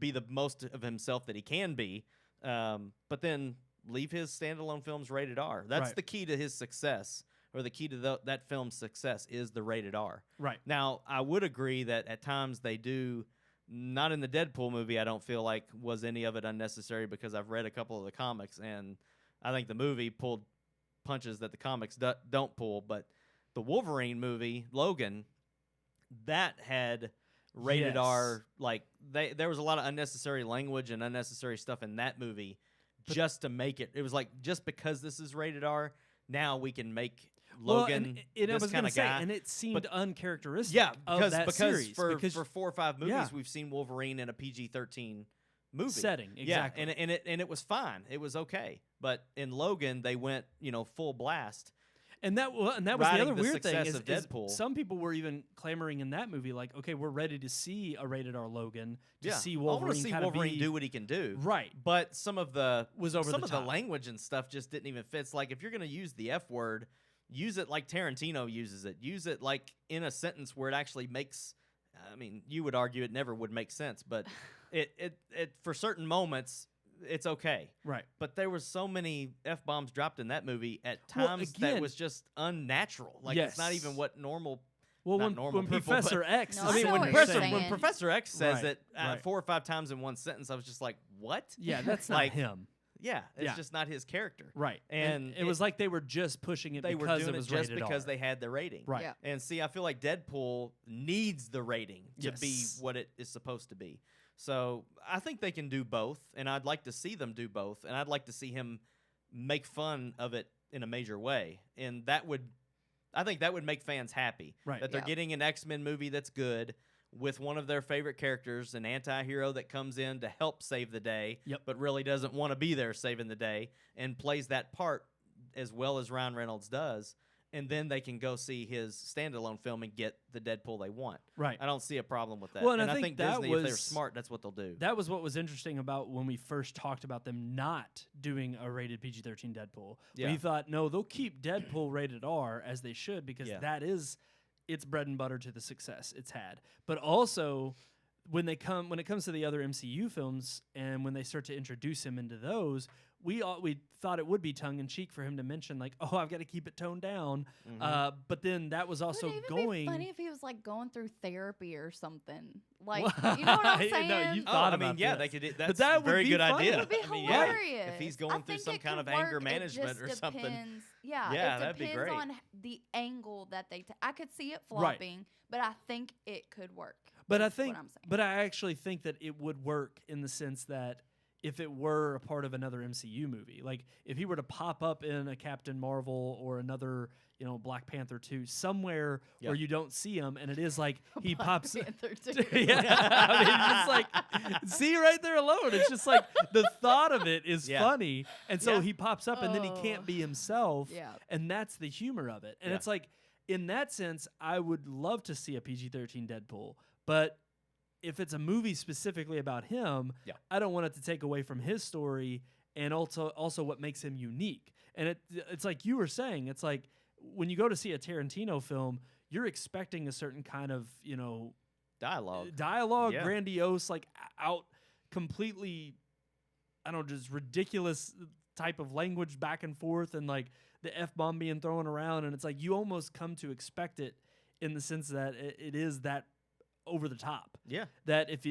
the most of himself that he can be. But then leave his standalone films rated R. That's Right. the key to his success. Or the key to that film's success is the rated R. Right. Now, I would agree that at times they do, not in the Deadpool movie, I don't feel like was any of it unnecessary because I've read a couple of the comics, and I think the movie pulled punches that the comics don't pull. But the Wolverine movie, Logan, that had rated R. Like, there was a lot of unnecessary language and unnecessary stuff in that movie just to make it. It was like, just because this is rated R, now we can make Logan, this kind of guy, and it seemed uncharacteristic. Yeah, of that because series for 4 or 5 movies, Yeah. we've seen Wolverine in a PG-13 movie setting. Exactly. Yeah, and it was fine. It was okay. But in Logan, they went full blast. And that was the riding other the weird thing success is of Deadpool. some people were even clamoring in that movie like, okay, we're ready to see a rated R Logan to see I Wolverine want to see kind of Wolverine do what he can do. Right. But some of the Was over some the of top. the language and stuff just didn't even fit. It's like if you're going to use the F word, use it like Tarantino uses it. Use it like in a sentence where it actually makes. I mean, you would argue it never would make sense, but it for certain moments it's okay. Right. But there was so many F-bombs dropped in that movie at times again, that was just unnatural. Like it's not even what normal. Well, not when normal people, Professor but- X, No, I mean, know when what you're saying. Professor X says Right, it right. 4 or 5 times in one sentence, I was just like, "What?" yeah, that's like, not him. Yeah, it's Yeah. just not his character. Right. And it was like they were just pushing it They were because doing it was just rated because R. they had the rating. Right. Yeah. And see, I feel like Deadpool needs the rating to be Yes. what it is supposed to be. So I think they can do both, and I'd like to see them do both, and I'd like to see him make fun of it in a major way, and I think that would make fans happy. Right. That they're Yeah. getting an X-Men movie that's good with one of their favorite characters, an anti-hero that comes in to help save the day, Yep. but really doesn't want to be there saving the day, and plays that part as well as Ryan Reynolds does. And then they can go see his standalone film and get the Deadpool they want. Right. I don't see a problem with that. Well, and and I I think think that Disney, if they're was- smart, that's what they'll do. That was what was interesting about when we first talked about them not doing a rated PG-13 Deadpool. Yeah. We thought, no, they'll keep Deadpool rated R as they should because Yeah. that is its bread and butter to the success it's had. But also, when it comes to the other MCU films and when they start to introduce him into those, we thought it would be tongue in cheek for him to mention like, oh, I've got to keep it toned down. But then that was also Wouldn't it even going. be funny if he was like going through therapy or something. Like, you know what I'm saying? No, you Oh, thought I mean, about yeah, this. they could. But That's that a would very be good funny. idea. It would be I mean, yeah, hilarious. if he's I going through think some it kind could of anger work. management It or just something. depends. Yeah, it that'd be depends great. on the angle that they. I could see it Right. flopping, but I think it could work. But I That's what think, I'm saying. but I actually think that it would work in the sense that if it were a part of another MCU movie, like if he were to pop up in a Captain Marvel or another, Black Panther 2, somewhere where you don't see him, and it is like he pops. Panther too. Yeah, I mean, it's just like see right there alone. It's just like the thought of it is funny, and so he pops up, and then he can't be himself, and that's the humor of it. And it's like in that sense, I would love to see a PG-13 Deadpool, but if it's a movie specifically about him, I don't want it to take away from his story and also what makes him unique. And it's like you were saying, it's like when you go to see a Tarantino film, you're expecting a certain kind of, dialogue, grandiose, like out completely, I don't know, just ridiculous type of language back and forth and like the F-bomb being thrown around. And it's like you almost come to expect it in the sense that it is that over the top. Yeah. That if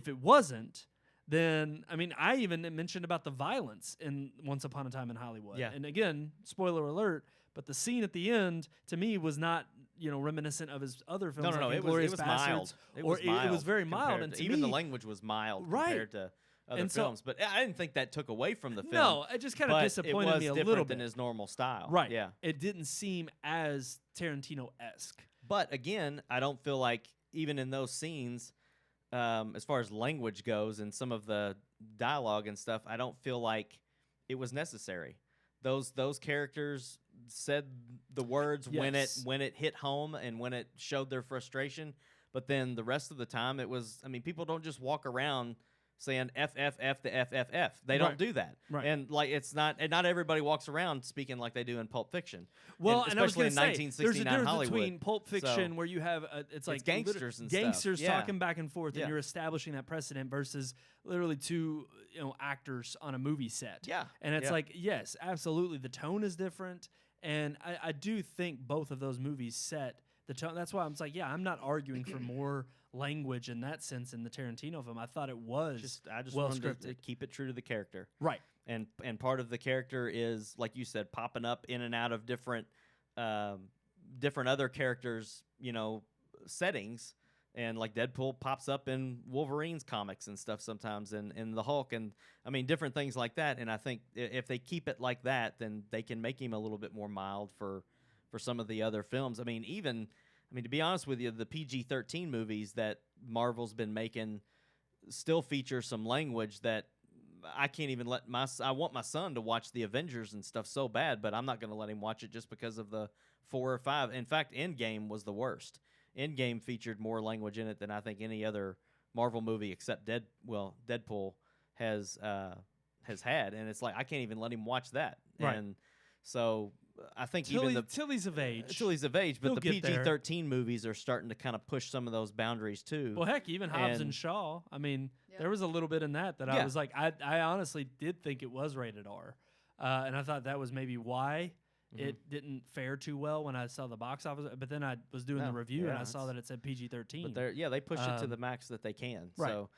it wasn't, then I mean, I even mentioned about the violence in Once Upon a Time in Hollywood. Yeah. And again, spoiler alert, but the scene at the end to me was not, reminiscent of his other films. No. Like It was Inglourious mild. Bastards, it was very mild, and to even me, the language was mild Right. compared to other And so- films. But I didn't think that took away from the film. No, it just kind of but disappointed it was me a different little than bit. his normal style. Right. Yeah. It didn't seem as Tarantino-esque. But again, I don't feel like even in those scenes, as far as language goes and some of the dialogue and stuff, I don't feel like it was necessary. Those characters said the words when it hit home and when it showed their frustration. But then the rest of the time, it was. I mean, people don't just walk around saying F the FFF. They don't do that. Right. And like it's not. And not everybody walks around speaking like they do in Pulp Fiction. Well, and and I was especially going to in say, there's a 1969 difference Hollywood. between Pulp Fiction, So, where you have it's like gangsters and stuff. gangsters Yeah. talking back and forth, Yeah. and you're establishing that precedent versus literally two actors on a movie set. Yeah. And it's Yeah. like, yes, absolutely, the tone is different, and I do think both of those movies set the tone. That's why I'm like, yeah, I'm not arguing for more language in that sense in the Tarantino film. I thought it was I just well wanted scripted. to keep it true to the character. Right. And part of the character is, like you said, popping up in and out of different other characters, settings. And like Deadpool pops up in Wolverine's comics and stuff sometimes, and the Hulk, and I mean different things like that. And I think if they keep it like that, then they can make him a little bit more mild for some of the other films. I mean, to be honest with you, the PG-13 movies that Marvel's been making still feature some language that I can't even let I want my son to watch the Avengers and stuff so bad, but I'm not going to let him watch it just because of the 4 or 5. In fact, Endgame was the worst. Endgame featured more language in it than I think any other Marvel movie except Deadpool has had, and it's like I can't even let him watch that. Right. And so I think Till he's of age. Till he's of age, but He'll the get there. PG-13 movies are starting to kind of push some of those boundaries too. Well, heck, even Hobbs and And- Shaw. I mean, Yep. there was a little bit in that I Yeah. was like, I honestly did think it was rated R, and I thought that was maybe why it didn't fare too well when I saw the box office. But then I was doing the No, review and yeah, I saw that it said PG-13. But they push it to the Um, max that they can. right. So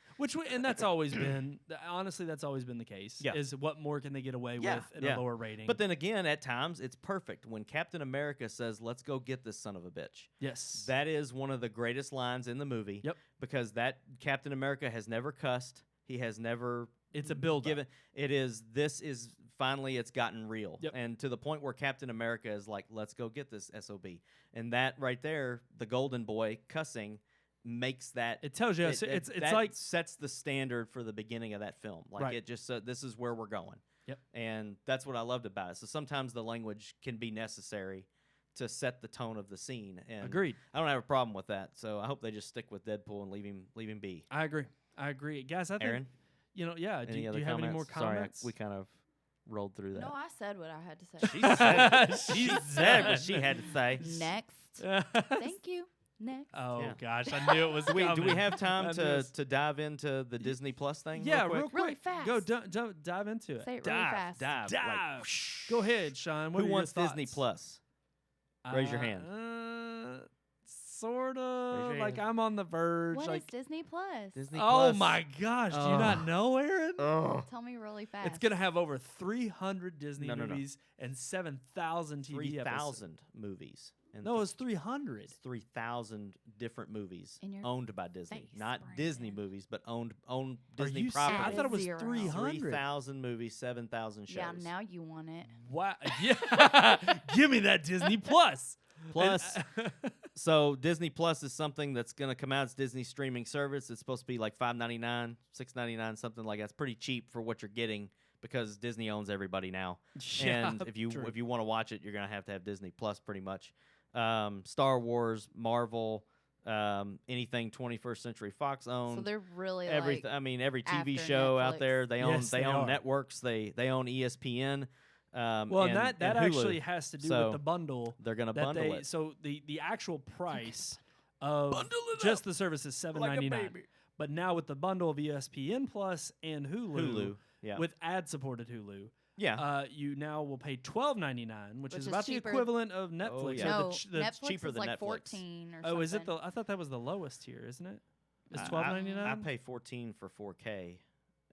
And that's always been honestly that's always been the case. Yeah. Is what more can they get away Yeah, with in yeah. a lower rating? But then again, at times it's perfect when Captain America says, "Let's go get this son of a bitch." yes, That is one of the greatest lines in the movie. Yep. Because that Captain America has never cussed. He has never it's a build. given. This is finally it's gotten real. Yep. And to the point where Captain America is like, "Let's go get this SOB." And that right there, the Golden Boy cussing makes that It tells you it's that like sets the standard for the beginning of that film. Like Right. it just this is where we're going. Yep. And that's what I loved about it. So sometimes the language can be necessary to set the tone of the scene. And agreed. I don't have a problem with that. So I hope they just stick with Deadpool and leave him be. I agree, guys. I think Aaron, yeah. Do any you other have any more comments? Sorry, comments? we kind of rolled through that. No, I said what I had to say. She said what she had to say. Next. Thank you. Next. Oh Yeah. gosh, I knew it was Do we coming. have time I knew to, it. to dive into the Disney Plus thing? Yeah, real quick? Really fast. Go dive into it. Say it really fast. Dive. Like, Go ahead, Sean. What who are wants your Disney thoughts? Plus? Raise your hand. Sort of. your Like hand. I'm on the verge. What like is Disney Plus? Disney oh Plus. my gosh, do you not Ugh. know, Aaron? Oh. Tell me really fast. It's gonna have over 300 Disney No. movies and 7,000 TV episodes. 3,000 movies. And No, it's 300. it's 3,000 different movies In your owned by Disney. face, Not Brandon. Disney movies, but owned Are Disney you serious? properties. I thought it was Zero. 300. 3,000 movies, 7,000 shows. Yeah, now you want it. Wow. Yeah. Give me that Disney Plus. Plus, so Disney Plus is something that's going to come out. It's Disney streaming service. It's supposed to be like $5.99, $6.99, something like that. It's pretty cheap for what you're getting because Disney owns everybody now. Yeah, And if you true. want to watch it, you're going to have Disney Plus pretty much. Star Wars, Marvel, anything 21st Century Fox owned. So they're really Everything. like I mean, every TV after show out Netflix. there, they own. Yes, they they own are. networks. They own ESPN. Well, and that and Hulu. actually has to do So with the bundle. They're going to That bundle they it. so the actual price of Bundle it just up the service is like a $7.99. baby. But now with the bundle of ESPN Plus and Hulu. Yeah. with ad-supported Hulu, yeah. you now will pay $12.99, which Which is is about cheaper. the equivalent of Netflix. yeah. or no, the Netflix cheaper is than like Netflix. 14 or oh, something. is it the? I thought that was the lowest tier, isn't it? It's I- $12.99. I pay 14 for 4K.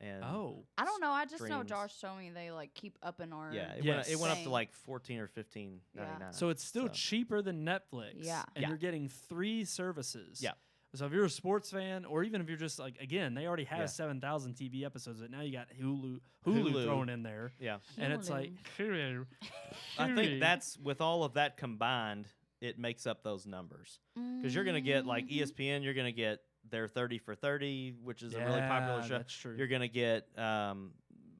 And Oh, I don't know. I just know streams. Josh told me they like keep upping our. yeah, Yes. it went up to Same. like 14 or 15.99. so it's still cheaper than Netflix. Yeah. and Yeah. you're getting 3 services. Yeah. So if you're a sports fan, or even if you're just like, again, they already have Yeah. 7,000 TV episodes, but now you got Hulu Hulu. thrown in there, Yeah. and it's like, I think that's with all of that combined, it makes up those numbers. Because you're going to get like Mhm. ESPN, you're going to get their 30 for 30, which is a really popular show. That's true. You're going to get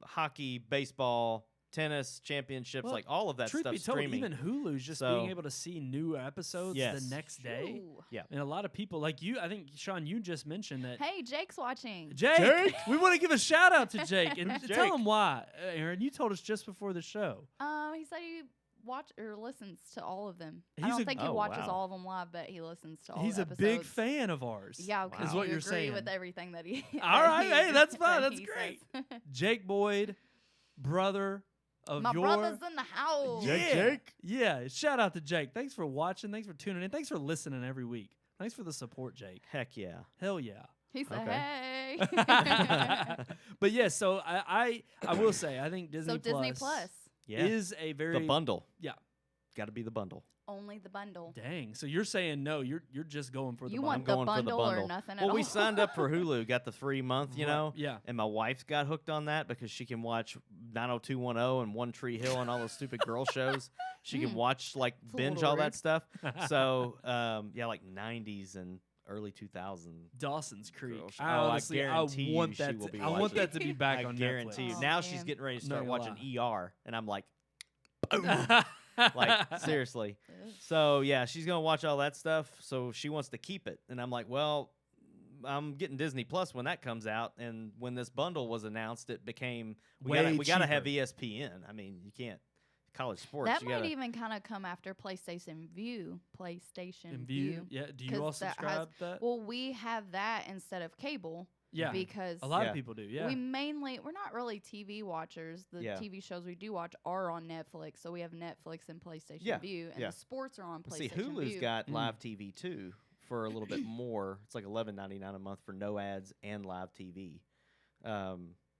hockey, baseball, tennis championships, Well, like all of that Truth stuff be told, streaming. even Hulu's just So- being able to see new episodes Yes. the next day. Ooh. And a lot of people, like you, I think, Sean, you just mentioned that. Hey, Jake's watching. Jake, we want to give a shout out to Jake and Jake. tell him why. Aaron, you told us just before the show. He said he watch or listens to all of them. I He's don't a- think he Oh, watches wow. all of them live, but he listens to all. He's the a big episodes. fan of ours. Yeah, Wow. because Is what you you're agree saying. with everything that he. All right, hey, that's fine. that That's he great. says. Jake Boyd, brother of My your. brother's in the house. Yeah. Yeah. Shout out to Jake. Thanks for watching. Thanks for tuning in. Thanks for listening every week. Thanks for the support, Jake. Heck yeah. Hell yeah. He said, Okay. "Hey." But yeah, so I will say I think Disney So Disney Plus, Yeah. is a very the bundle. Yeah. Got to be the bundle. only the bundle. Dang. So you're saying no, you're just going for the You bundle. want I'm the going for the bundle or bundle. nothing at Well, we all. signed up for Hulu, got the free month, you Right, know? Yeah. And my wife got hooked on that because she can watch 90210 and One Tree Hill and all those stupid girl shows. She can watch, like, It's a binge little all that rude. stuff. So, yeah, like 90s and early 2000s. Dawson's Creek. Girl sh- I oh, I honestly, guarantee you want she that. will be I want watching. that to be back I on guarantee you. Oh, Now she's man. getting ready to Not start gonna watching lie. ER, and I'm like, Netflix. like seriously. So yeah, she's gonna watch all that stuff. So she wants to keep it, and I'm like, well, I'm getting Disney Plus when that comes out, and when this bundle was announced, it became we Way gotta have cheaper. ESPN. I mean, you can't college sports. That you might gotta, even kind of come after PlayStation View. PlayStation In view. Yeah. Do you 'Cause all that has- subscribe to that? Well, we have that instead of cable. Yeah. Because A lot Yeah. of people do. Yeah. we're not really TV watchers. The Yeah. TV shows we do watch are on Netflix. So we have Netflix and PlayStation Yeah, View, and yeah. the sports are on PlayStation see, Hulu's View. got Mm. live TV too for a little bit more. It's like $11.99 a month for no ads and live TV.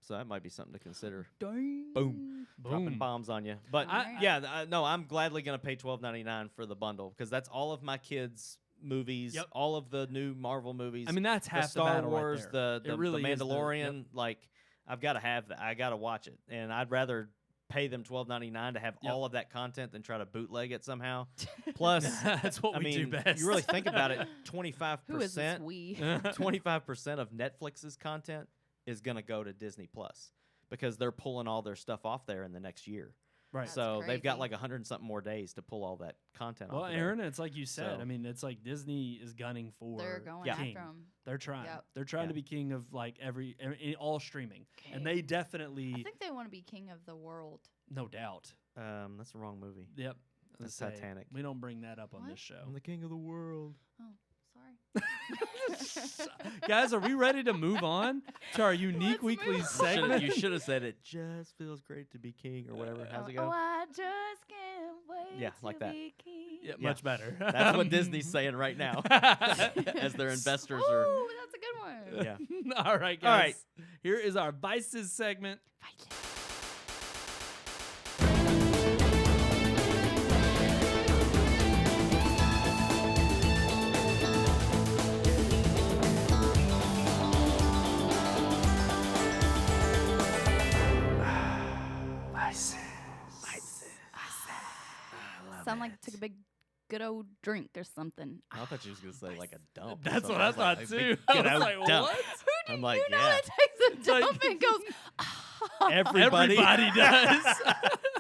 So that might be something to consider. Dang. Boom. Dropping Boom. bombs on you. But Alright. yeah, no, I'm gladly going to pay $12.99 for the bundle because that's all of my kids' movies, Yep. all of the new Marvel movies. I mean, that's the half Star the battle Wars, right there. the It really is the- Mandalorian. yep. Like, I've got to have that. I got to watch it, and I'd rather pay them $12.99 to have Yep. all of that content than try to bootleg it somehow. Plus, That's what I we mean, do best. you really think about it, 25%. Who is this we? 25% of Netflix's content is going to go to Disney Plus because they're pulling all their stuff off there in the next year. Right. That's So they've got crazy. like 100 and something more days to pull all that content Well, off of there. Aaron, it's like you said. So- I mean, it's like Disney is gunning for They're going Yeah. king. after them. They're trying. Yep. They're trying to Yeah. be king of like all streaming, and they King. definitely, I think they want to be king of the world. no doubt. That's the wrong movie. Yep. That's Say, Titanic. We don't bring that up on What? this show. I'm the king of the world. Guys, are we ready to move on to our unique Let's weekly move on. segment? You should have said it just feels great to be king or whatever. How's it Oh, go? I just can't wait Yeah, to like that. be king. Yeah, much better. That's what Disney's saying right now as their investors are. Ooh, that's a good one. Yeah. All right, guys. All right. Here is our Vices segment. Sound like took a big, good old drink or something. I thought you was gonna say like a dump. or That's something. what I was like, thought a too. big I get was out like, dump. what? Who do I'm like, you know yeah. that takes a Like- dump and goes, Everybody, Everybody does.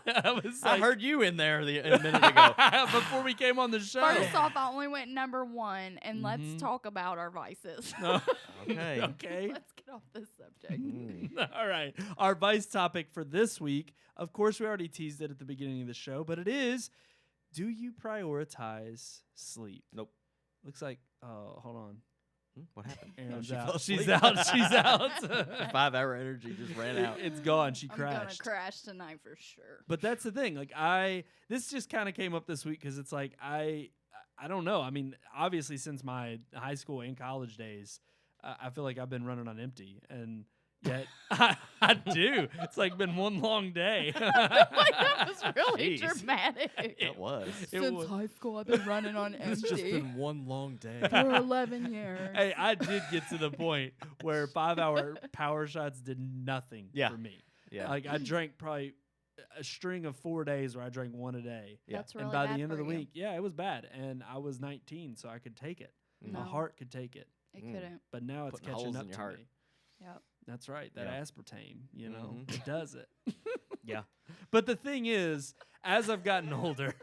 I was I like, heard you in there a minute ago. before we came on the show. First off, I only went number one, and Mhm. let's talk about our vices. No. Okay. Okay. Let's get off this subject. All right. Our vice topic for this week, of course, we already teased it at the beginning of the show, but it is, do you prioritize sleep? Nope. Looks like, oh, hold on. What happened? Erin's she out. fell She's asleep. out. She's out. 5-hour energy just ran out. It's gone. She I'm gonna crashed. crash tonight for sure. But that's the thing. Like this just kind of came up this week because it's like I don't know. I mean, obviously since my high school and college days, I feel like I've been running on empty, and yet I do. It's like been one long day. Like, that was really Jeez. dramatic. It was. It Since was- high school, I've been running on It's just empty been one long day. for 11 years. Hey, I did get to the point where 5-hour power shots did nothing Yeah. for me. Yeah. Like I drank probably a string of 4 days where I drank one a day. Yeah. That's really And by bad the end of for the you. week, yeah, it was bad. And I was 19, so I could take it. Mm. My No. heart could take it. It Mm. couldn't. But now it's Putting catching holes up in your to heart. me. Yep. That's right. That Yeah. aspartame, you know, Mhm. it does it. Yeah. But the thing is, as I've gotten older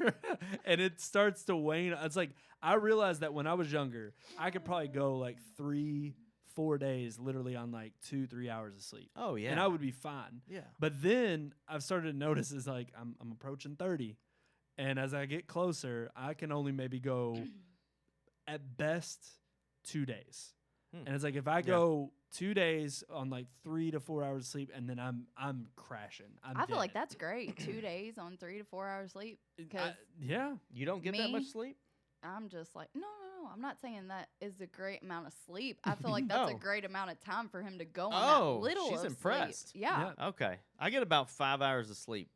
and it starts to wane, it's like I realized that when I was younger, I could probably go like 3-4 days literally on like 2-3 hours of sleep. Oh yeah. And I would be fine. Yeah. But then I've started to notice is like I'm approaching 30. And as I get closer, I can only maybe go at best 2 days. Hmm. And it's like if I go 2 days on like 3 to 4 hours of sleep, and then I'm crashing. I feel like dead. that's great. 2 days on 3 to 4 hours sleep. Because yeah. You don't get that much Me? sleep? I'm just like, no. I'm not saying that is a great amount of sleep. I feel like that's a Oh. great amount of time for him to go on Oh, that little she's of impressed. sleep. Yeah. Okay. I get about 5 hours of sleep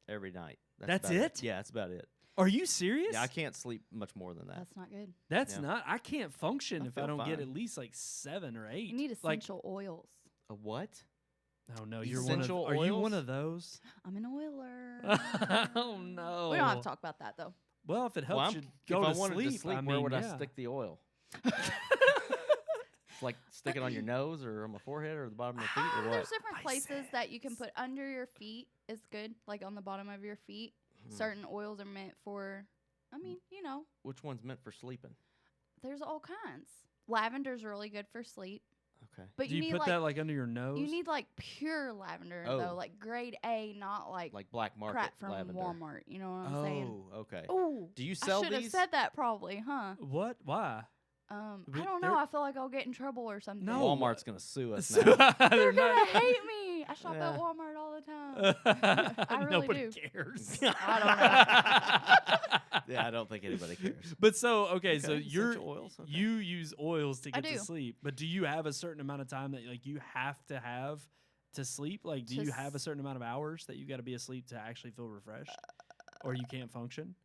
every night. That's about it? Yeah, that's about it. Are you serious? Yeah, I can't sleep much more than that. That's not good. That's Yeah. not. I can't function I if I feel don't get fine. at least like 7 or 8. You need like, essential oils. A what? oh no, you're one of. Essential Are you one oils? of those? I'm an oiler. Oh no. We don't have to talk about that though. Well, if it Well, helps I'm- you go if to I wanted sleep, to sleep, I mean, where would I yeah. stick the oil? Like stick it on your nose or on my forehead or the bottom of my feet or what? There's different places that you can put under your feet is good, like on the bottom of your feet. Hmm. Certain oils are meant for, I mean, you know, Which one's meant for sleeping? there's all kinds. Lavender's really good for sleep, Okay. but Do you need put like that like under your nose? you need like pure lavender Oh. though, like grade A, not like Like black market crap from lavender. Walmart. You know what I'm saying? Oh, okay. Oh, Do you I sell should have these? said that probably, huh? What? Why? I don't know. they're- I feel like I'll get in trouble or something. No. Walmart's gonna sue us So- now. they're They're gonna not. hate me. I shop Yeah. at Walmart all the time. I really Nobody do. cares. I Yeah, I don't think anybody cares. But so okay, so Okay, you're essential oils, okay. you use oils to I get to do. sleep, but do you have a certain amount of time that like you have to have to sleep? Like, do To you have a s- certain amount of hours that you got to be asleep to actually feel refreshed, or you can't function?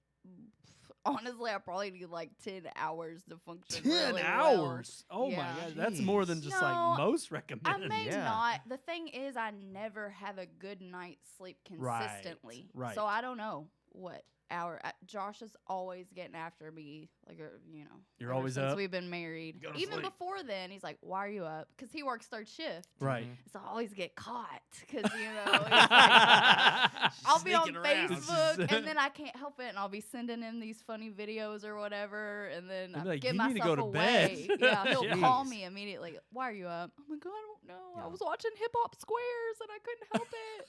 Honestly, I probably need like 10 hours to function. 10 really well. hours. Oh my Yeah. god, that's more than just No, like most I recommend. may Yeah. not. The thing is, I never have a good night's sleep consistently. right. So I don't know what hour. Josh is always getting after me. Like, you know. You're ever always since up? we've been married. Go to Even sleep. before then, he's like, why are you up? Because he works third shift. Right. So I always get caught. Because, you know, it's like, I'll be on Sneaking around. Facebook and then I can't help it, and I'll be sending him these funny videos or whatever, and then You'll I be like, get "You need to myself go to away. bed." Yeah, he'll call Jeez. me immediately. Why are you up? I'm like, I don't know. Yeah. I was watching Hip Hop Squares and I couldn't help it.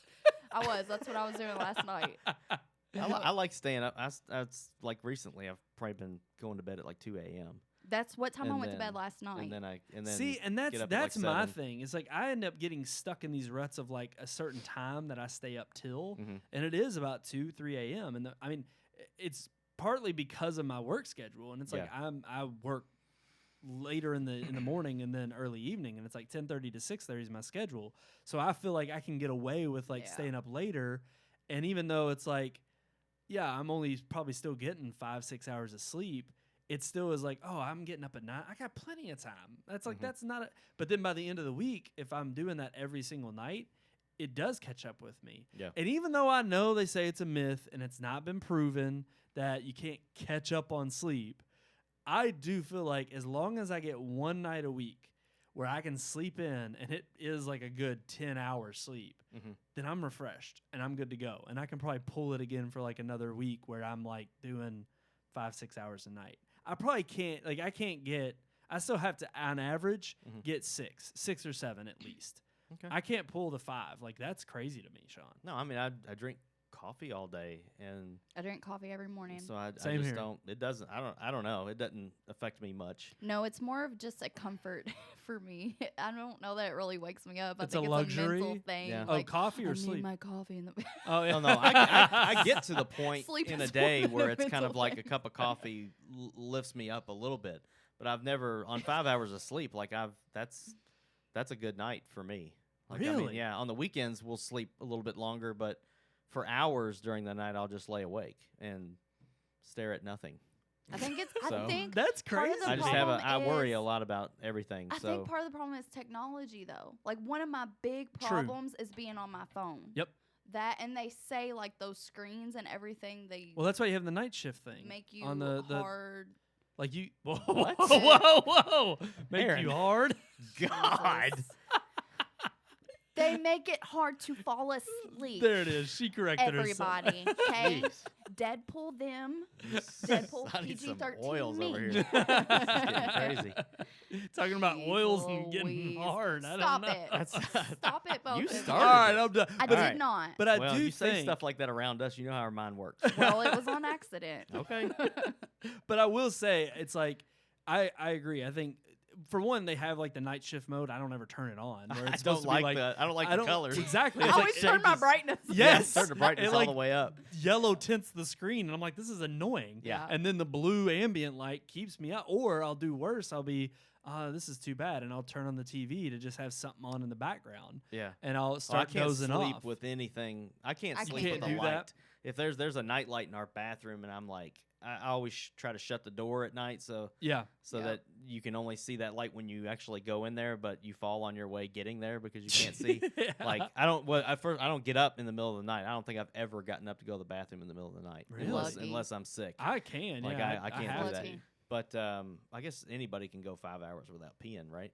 I was. That's what I was doing last night. I like staying up. That's like recently. I've probably been going to bed at like 2 a.m. That's what time I And went to then- bed last night. And then See, and get up at, that's like, my 7. thing. It's like I end up getting stuck in these ruts of like a certain time that I stay up till, Mhm. and it is about 2-3 a.m. And I mean, it's partly because of my work schedule, and it's like I work later in the morning and then early evening, and it's like 10:30 to 6:30 is my schedule. So I feel like I can get away with like staying up later, and even though it's like, yeah, I'm only probably still getting 5-6 hours of sleep. It still is like, oh, I'm getting up at 9. I got plenty of time. That's like, that's not a. But then by the end of the week, if I'm doing that every single night, it does catch up with me. Yeah. And even though I know they say it's a myth and it's not been proven that you can't catch up on sleep, I do feel like as long as I get one night a week where I can sleep in and it is like a good 10 hours sleep, then I'm refreshed and I'm good to go. And I can probably pull it again for like another week where I'm like doing 5-6 hours a night. I probably can't, like, I still have to, on average, get 6 or 7 at least. Okay. I can't pull the 5. Like, that's crazy to me, Sean. No, I mean, I drink coffee all day, and I drink coffee every morning. so I Same just here. don't. It doesn't. I don't know. It doesn't affect me much. No, it's more of just a comfort for me. I don't know that it really wakes me up. It's I think a it's a mental luxury? thing. Yeah. Like, coffee or I sleep? need my coffee in the Oh, yeah. No, I get to the point Sleep in a is day one of where the it's kind of mental like a things. cup of coffee lifts me up a little bit, but I've never on 5 hours of sleep. Like that's a good night for me. Like, I mean, Really? yeah. On the weekends we'll sleep a little bit longer, but for hours during the night I'll just lay awake and stare at nothing. I think it's. So- I think That's part of crazy. the I just have problem I worry is- a lot about everything. I so think part of the problem is technology, though. Like, one of my big True. problems is being on my phone. Yep. That, and they say, like, those screens and everything, they Well, that's why you have the night shift thing. make you on the hard. like you. Whoa, What? whoa! Make Aaron. you hard. God. Jesus. They make it hard to fall asleep. There it is. She corrected herself. Everybody, okay? Jeez. Deadpool them. Deadpool I need some PG-13 oils me. over here. Getting crazy. Talking about Jeez oils and getting Louise. hard. I Stop don't know. it. That's- Stop it, both You of you. started All right, it. I'm done. I But, did Alright. not. but I well, do you say think, stuff like that around us. You know how our mind works. Well, it was on accident. Okay. but I will say it's like I agree. I think for one they have like the night shift mode. I don't ever turn it on. Where it's I supposed don't to be like the. I don't like I the colors. Exactly. I It's like always turn my changes- brightness. Yes. Turn the brightness It, all like, the way up. yellow tints the screen, and I'm like, this is annoying. Yeah. And then the blue ambient light keeps me up. Or I'll do worse. I'll be, this is too bad, and I'll turn on the TV to just have something on in the background, Yeah. and I'll So I start can't dozing sleep off. with anything. I can't I sleep can't with a do light. that. If there's a night light in our bathroom, and I'm like, I always try to shut the door at night, so Yeah. Yeah. that you can only see that light when you actually go in there, but you fall on your way getting there because you can't see. Like I don't get up in the middle of the night. I don't think I've ever gotten up to go to the bathroom in the middle of the night, Really? Lucky. unless I'm sick. I can. Like, yeah, I can't have do that. to. Lucky. But I guess anybody can go 5 hours without peeing, right?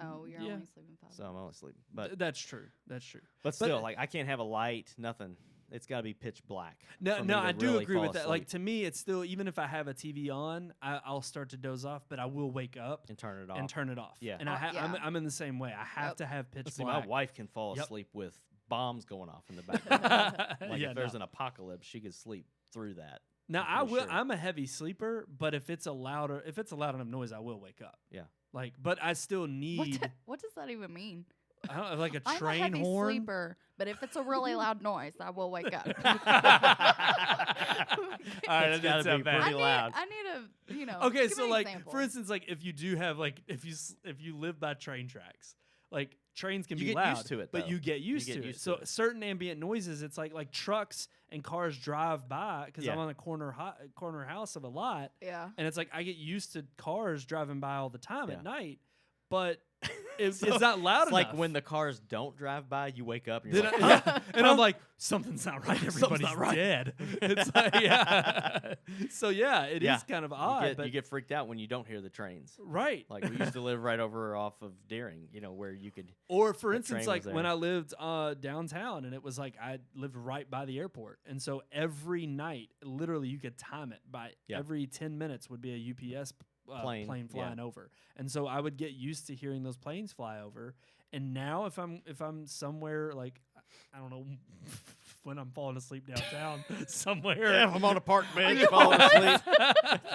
Oh, you're Yeah. only sleeping 5 So I'm only sleeping. But That's true. That's true. but still, like I can't have a light, nothing. It's got to be pitch black. No, for me no, to I do really agree fall with that. Like asleep to me, it's still even if I have a TV on, I'll start to doze off, but I will wake up and turn it off. and turn it off. Yeah. and Yeah. I'm in the same way. I have Yep. to have pitch See, black. my wife can fall Yep. asleep with bombs going off in the background. Like Yeah, if there's no. an apocalypse, she could sleep through that. Now I'm I pretty will. sure. I'm a heavy sleeper, but if it's a loud enough noise, I will wake up. Yeah. Like, but I still need What does that even mean? I don't know, like a I'm train a heavy horn. sleeper, but if it's a really loud noise, I will wake up. All right, It's that gotta didn't sound be bad. pretty loud. I need a, you know. Okay, give so me an like example. for instance, like if you do have like if you live by train tracks, like trains can You be get loud, used to it, but though. you get used get to it. used to So it. certain ambient noises, it's like trucks and cars drive by because I'm Yeah. on a corner house of a lot, Yeah. and it's like I get used to cars driving by all the time Yeah. at night, but it's So not loud It's like enough. when the cars don't drive by, you wake up and you're Then like, I- and I'm like, something's not right. Something's Everybody's not right. dead. It's like, yeah. So yeah, it is Yeah. kind of odd, but you get freaked out when you don't hear the trains. right. Like we used to live right over off of Deering, where you could. Or for The instance, train like was when there. I lived downtown, and it was like I lived right by the airport, and so every night, literally, you could time it by Yeah. every 10 minutes would be a UPS plane Plane, yeah. flying over, and so I would get used to hearing those planes fly over. And now, if I'm somewhere like I don't know, when I'm falling asleep downtown somewhere. Yeah, if I'm on a park bench falling asleep.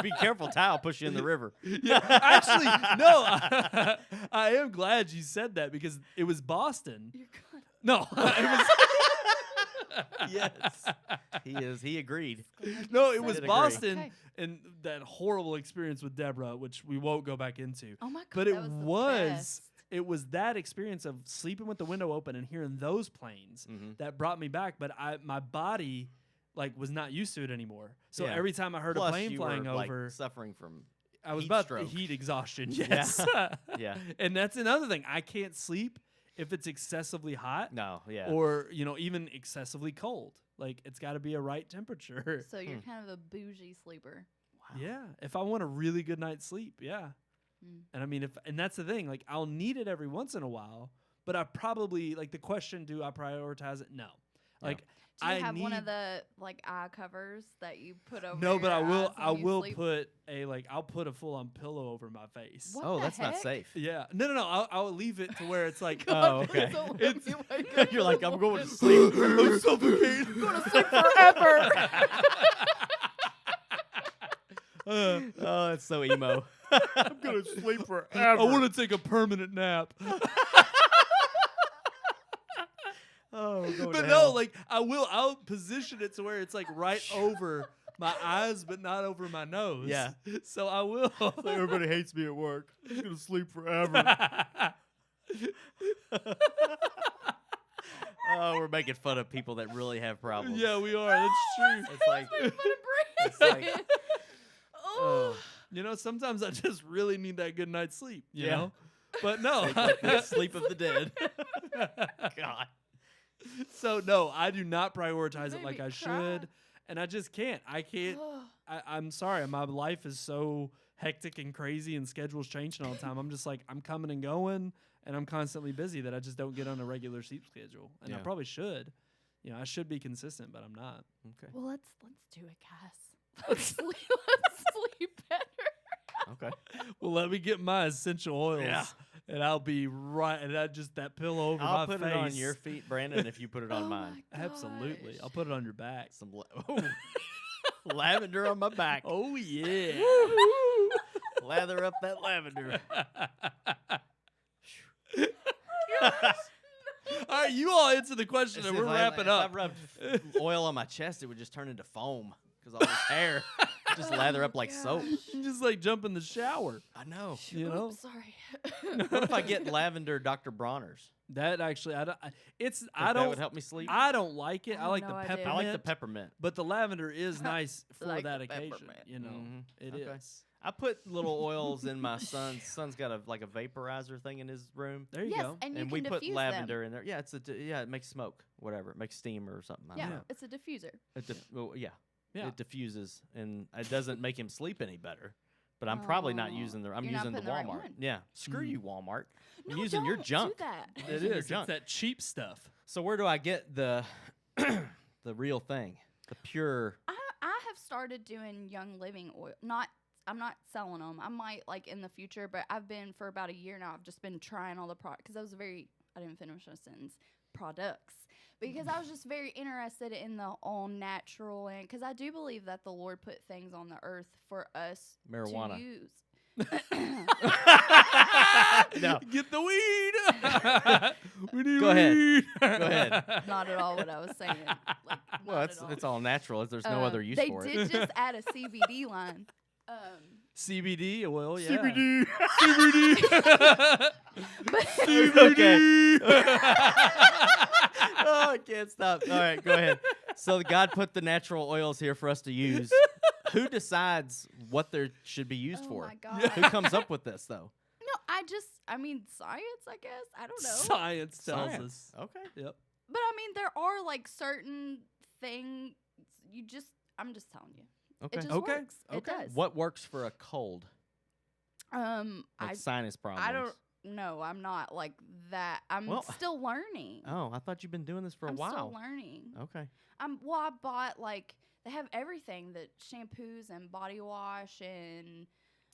Be careful, Ty will push you in the river. Yeah, actually, no. I am glad you said that because it was Boston. You're good. No, it was. Yes, he is. He agreed. No, it was Did agree. Boston Okay. and that horrible experience with Deborah, which we won't go back into. Oh my god! But it that was the it was that experience of sleeping with the window open and hearing those planes that brought me back. But my body was not used to it anymore. So Yeah. every time I heard Plus, a plane you flying were, over, suffering from I was heat about stroke. heat exhaustion. Yes. Yeah. And that's another thing. I can't sleep if it's excessively hot No, yeah. or even excessively cold. It's got to be a right temperature. So you're kind of a bougie sleeper. Yeah, if I want a really good night's sleep, yeah. And I mean, and that's the thing. I'll need it every once in a while, but I probably the question: do I prioritize it? No. Yeah. Do you I have one need- of the eye covers that you put over? No, but your I will. eyes I when you will sleep? put I'll put a full-on pillow over my face. What Oh, the that's not heck? safe. Yeah. No. I'll leave it to where it's like. Oh, okay. Don't let It's- me wake up You're like, in the I'm going to morning. sleep. I'm suffocating. I'm going to sleep forever. Oh, it's so emo. I'm gonna sleep forever. I want to take a permanent nap. Oh, we're going But to no, hell. I'll position it to where it's right over my eyes, but not over my nose. Yeah. So I will. Everybody hates me at work. I'm gonna sleep forever. Oh, we're making fun of people that really have problems. Yeah, we are. That's true. It's like, It's like- oh. Sometimes I just really need that good night's sleep. You Yeah. know. But no. the sleep of the dead. God. So no, I do not prioritize it Made like me I cry. should, and I just can't. I can't. I'm sorry. My life is so hectic and crazy, and schedules changing all the time. I'm just I'm coming and going, and I'm constantly busy that I just don't get on a regular sleep schedule. And I Yeah. probably should. I should be consistent, but I'm not. Okay. Well, let's do it, guys. Let's sleep better. Okay. Well, let me get my essential oils, Yeah. and I'll be right. And I just that pillow over my I'll put face. it on your feet, Brandon, if you put it on Oh mine. my Absolutely, gosh. I'll put it on your back. Some lavender on my back. Oh yeah. Lather up that lavender. All right, you all answer the question, It's and just we're like, wrapping if up. I rubbed oil on my chest, it would just turn into foam because all this hair just lather up like soap. Just jump in the shower. I know. You know? Oops, sorry. What if I get lavender Dr. Bronner's? That actually, I don't. It's Think I that don't. would help me sleep. I don't like it. I I like have the no idea. peppermint. I like the peppermint. But the lavender is nice for Like that the occasion. peppermint. It is. Okay. I put little oils in my son's. Son's got a vaporizer thing in his room, There you yes, go. and you and can we put diffuse lavender in there. Yeah, it makes smoke, whatever. It makes steam or something. I them. don't Yeah, know. it's a diffuser. Yeah. Yeah. It diffuses, and it doesn't make him sleep any better. But I'm probably not Oh, using I'm you're not using the putting the right Walmart. one. Yeah, screw you, Walmart. I'm No, using your don't junk. Do that. It Using your is. It's junk. that cheap stuff. So where do I get the the real thing, the pure? I have started doing Young Living oil. I'm not selling them. I might in the future, but I've been for about a year now. I've just been trying all the products because I didn't finish a sentence. Products, because I was just very interested in the all natural, and because I do believe that the Lord put things on the earth for us Marijuana. to use. No. Get the weed. We need Go ahead. weed. Go ahead. Not at all what I was saying. Well, it's all natural. There's no other use they for it. did just add a CBD line. CBD oil, yeah. CBD. CBD. Oh, I can't stop. All right, go ahead. So God put the natural oils here for us to use. Who decides what they should be used Oh for? my God. Who comes up with this, though? No, science, I guess. I don't know. Science tells Science. us. Okay. Yep. But I mean, there are certain things I'm just telling you. Okay. It just Okay. works. It Okay. does. What works for a cold? I Sinus problems. don't know. I'm not like that. I'm Well- still learning. Oh, I thought you've been doing this for a I'm while. still learning. Okay. I bought they have everything, the shampoos and body wash and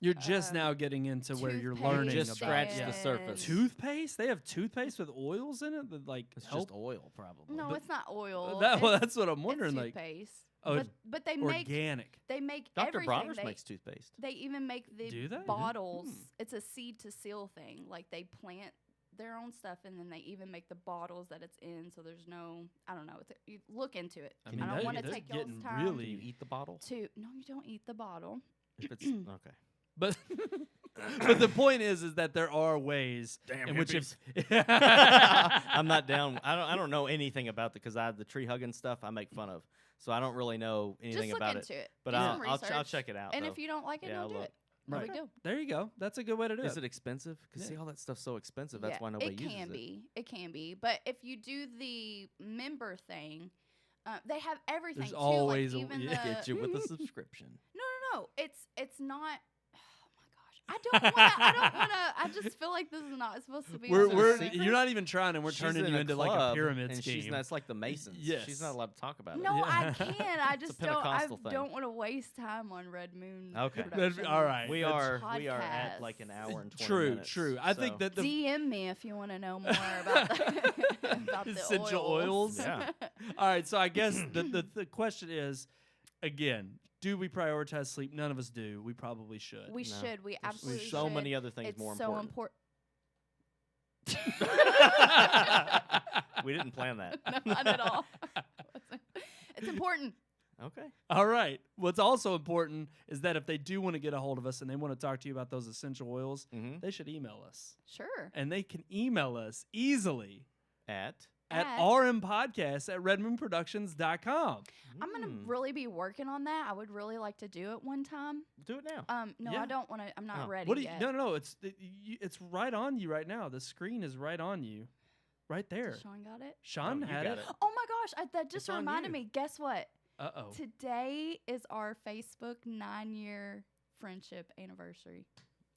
You're just now getting into where you're learning Just about scratched the surface. Toothpaste? They have toothpaste with oils in it that It's help? just oil, probably. No, it's not oil. That's what I'm wondering. It's Like, toothpaste. oh, but they organic. make Dr. everything. Bronner's They- makes toothpaste. They even make the Do they? bottles. It's a seed to seal thing. Like they plant their own stuff, and then they even make the bottles that it's in. So there's no, I don't know. You look into it. I mean, I don't want to that's take y'all's getting time. really- Do you eat the bottle? No, you don't eat the bottle. If it's okay. But but the point is that there are ways in which if I'm not down. I don't know anything about because the tree hugging stuff I make fun of, so I don't really know anything Just look about into it. But Do some I'll research. check it out. And though. if you don't like it, Yeah, don't I'll do look. it. No Right. big deal. there you go. That's a good way to do Is it. it expensive? Because see, Yeah. all that stuff's so expensive. That's why nobody uses it. It can be. But if you do the member thing, they have everything There's too. always a- like even yeah. the Get you with a subscription. No. It's not. Oh my gosh. I don't wanna. I just feel like this is not supposed to be. We're, on we're the secret. you're not even trying, and we're She's turning in you a into like a club, pyramid and scheme. That's like the Masons. Yes. She's not allowed to talk about it. No, I can. I just don't. I Pentecostal thing. don't want to waste time on Red Moon. Okay. Productions. All right. We That's- are at like an hour and 20 minutes. True. I think that the DM me if you want to know more about about the Essential oils. oils? Yeah. all right. So I guess the question is, again, do we prioritize sleep? None of us do. We probably should. We No. should. We There's absolutely so should. many other things It's more so important. important. We didn't plan that. No, not at all. It's important. Okay. All right. What's also important is that if they do want to get a hold of us and they want to talk to you about those essential oils, Mm-hmm. they should email us. Sure. And they can email us easily At at At- rmpodcast@redmoonproductions.com. I'm gonna really be working on that. I would really like to do it one time. do it now. No, Yeah. I don't want to. I'm not Oh. ready What do you? yet. No. It's right on you right now. The screen is right on you, right there. Sean got it. Sean you had got it. it. Oh my gosh! That just It's on reminded you. me. Guess what? Uh-oh. Today is our Facebook 9-year friendship anniversary.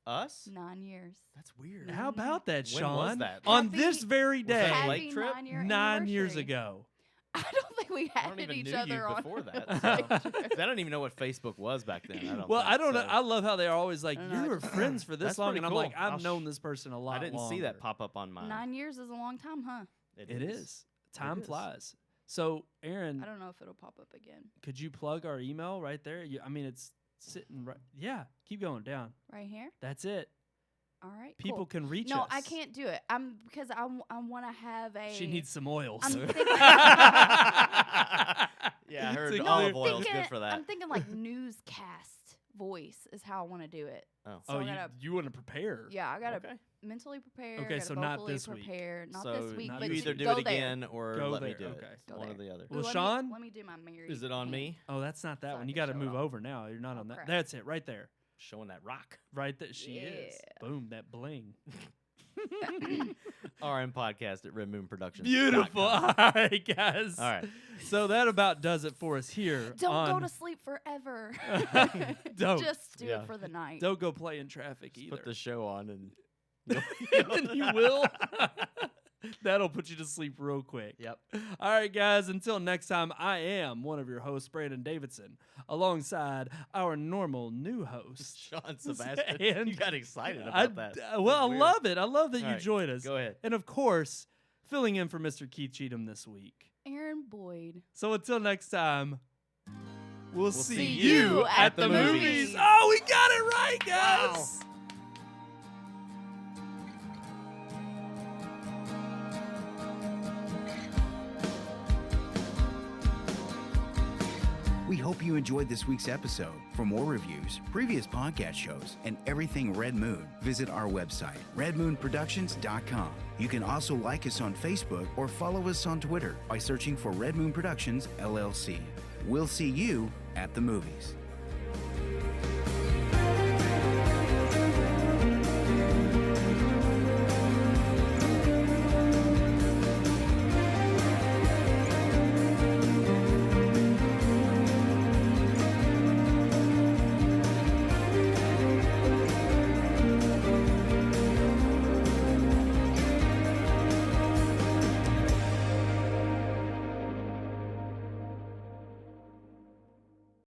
Us? 9 years. That's weird. How about that, When Sean? was that? On Happy- this very Was that day, a Happy lake trip? 9-year 9 years anniversary. ago. I don't think we I had don't even each knew other you on. before that. Like, So. I don't even know what Facebook was back then. Well, I don't know. so. I love how they are always like, I don't know, you I were just- friends for this That's long. pretty And I'm cool. like, I've I'll known this person a lot I didn't see that longer. pop up on mine. 9 years is a long time, huh? It is. Time is. flies. So, Aaron, I don't know if it'll pop up again. could you plug our email right there? I mean, it's sitting right. Yeah, keep going down. Right here. That's it. All right. People cool. can reach No, us. I can't do it. Because I want to have a. She needs some oils. I'm thinking. Yeah, I heard It's a olive clear- oil is good for that. I'm thinking like newscast voice is how I want to do it. Oh. So I you gotta, want to prepare? yeah, I gotta Okay. mentally prepare. Okay, gotta so not vocally this week. prepare. Not so this week, not but you either to do go it again there. or Go let me there, do okay. it. Go One or there. the other. Ooh, Well, let Sean? let me do my married. Is it on hand. me? Oh, that's not that So I one. You can got to show move off. over now. You're not Oh, on that. crap. That's it, right there. Showing that rock. Right there. She is. Yeah. Boom, that bling. RMPodcast at Red Moon Productions. Beautiful. All right, guys. All right. So that about does it for us here. Don't on go to sleep forever. Don't. Just do Yeah. it for the night. Don't go play in traffic Just either. put the show on and. And you will. That'll put you to sleep real quick. Yep. All right, guys. Until next time, I am one of your hosts, Brandon Davidson, alongside our normal new host, Sean Sebastian. And you got excited I about that. well, I Weird. love it. I love that All you right, joined us. Go ahead. And of course, filling in for Mr. Keith Cheatham this week. Aaron Boyd. So until next time, we'll see see you you at at the the movies. movies. Oh, we got it right, guys. Wow. We hope you enjoyed this week's episode. For more reviews, previous podcast shows, and everything Red Moon, visit our website, redmoonproductions.com. You can also like us on Facebook or follow us on Twitter by searching for Red Moon Productions, LLC. We'll see you at the movies.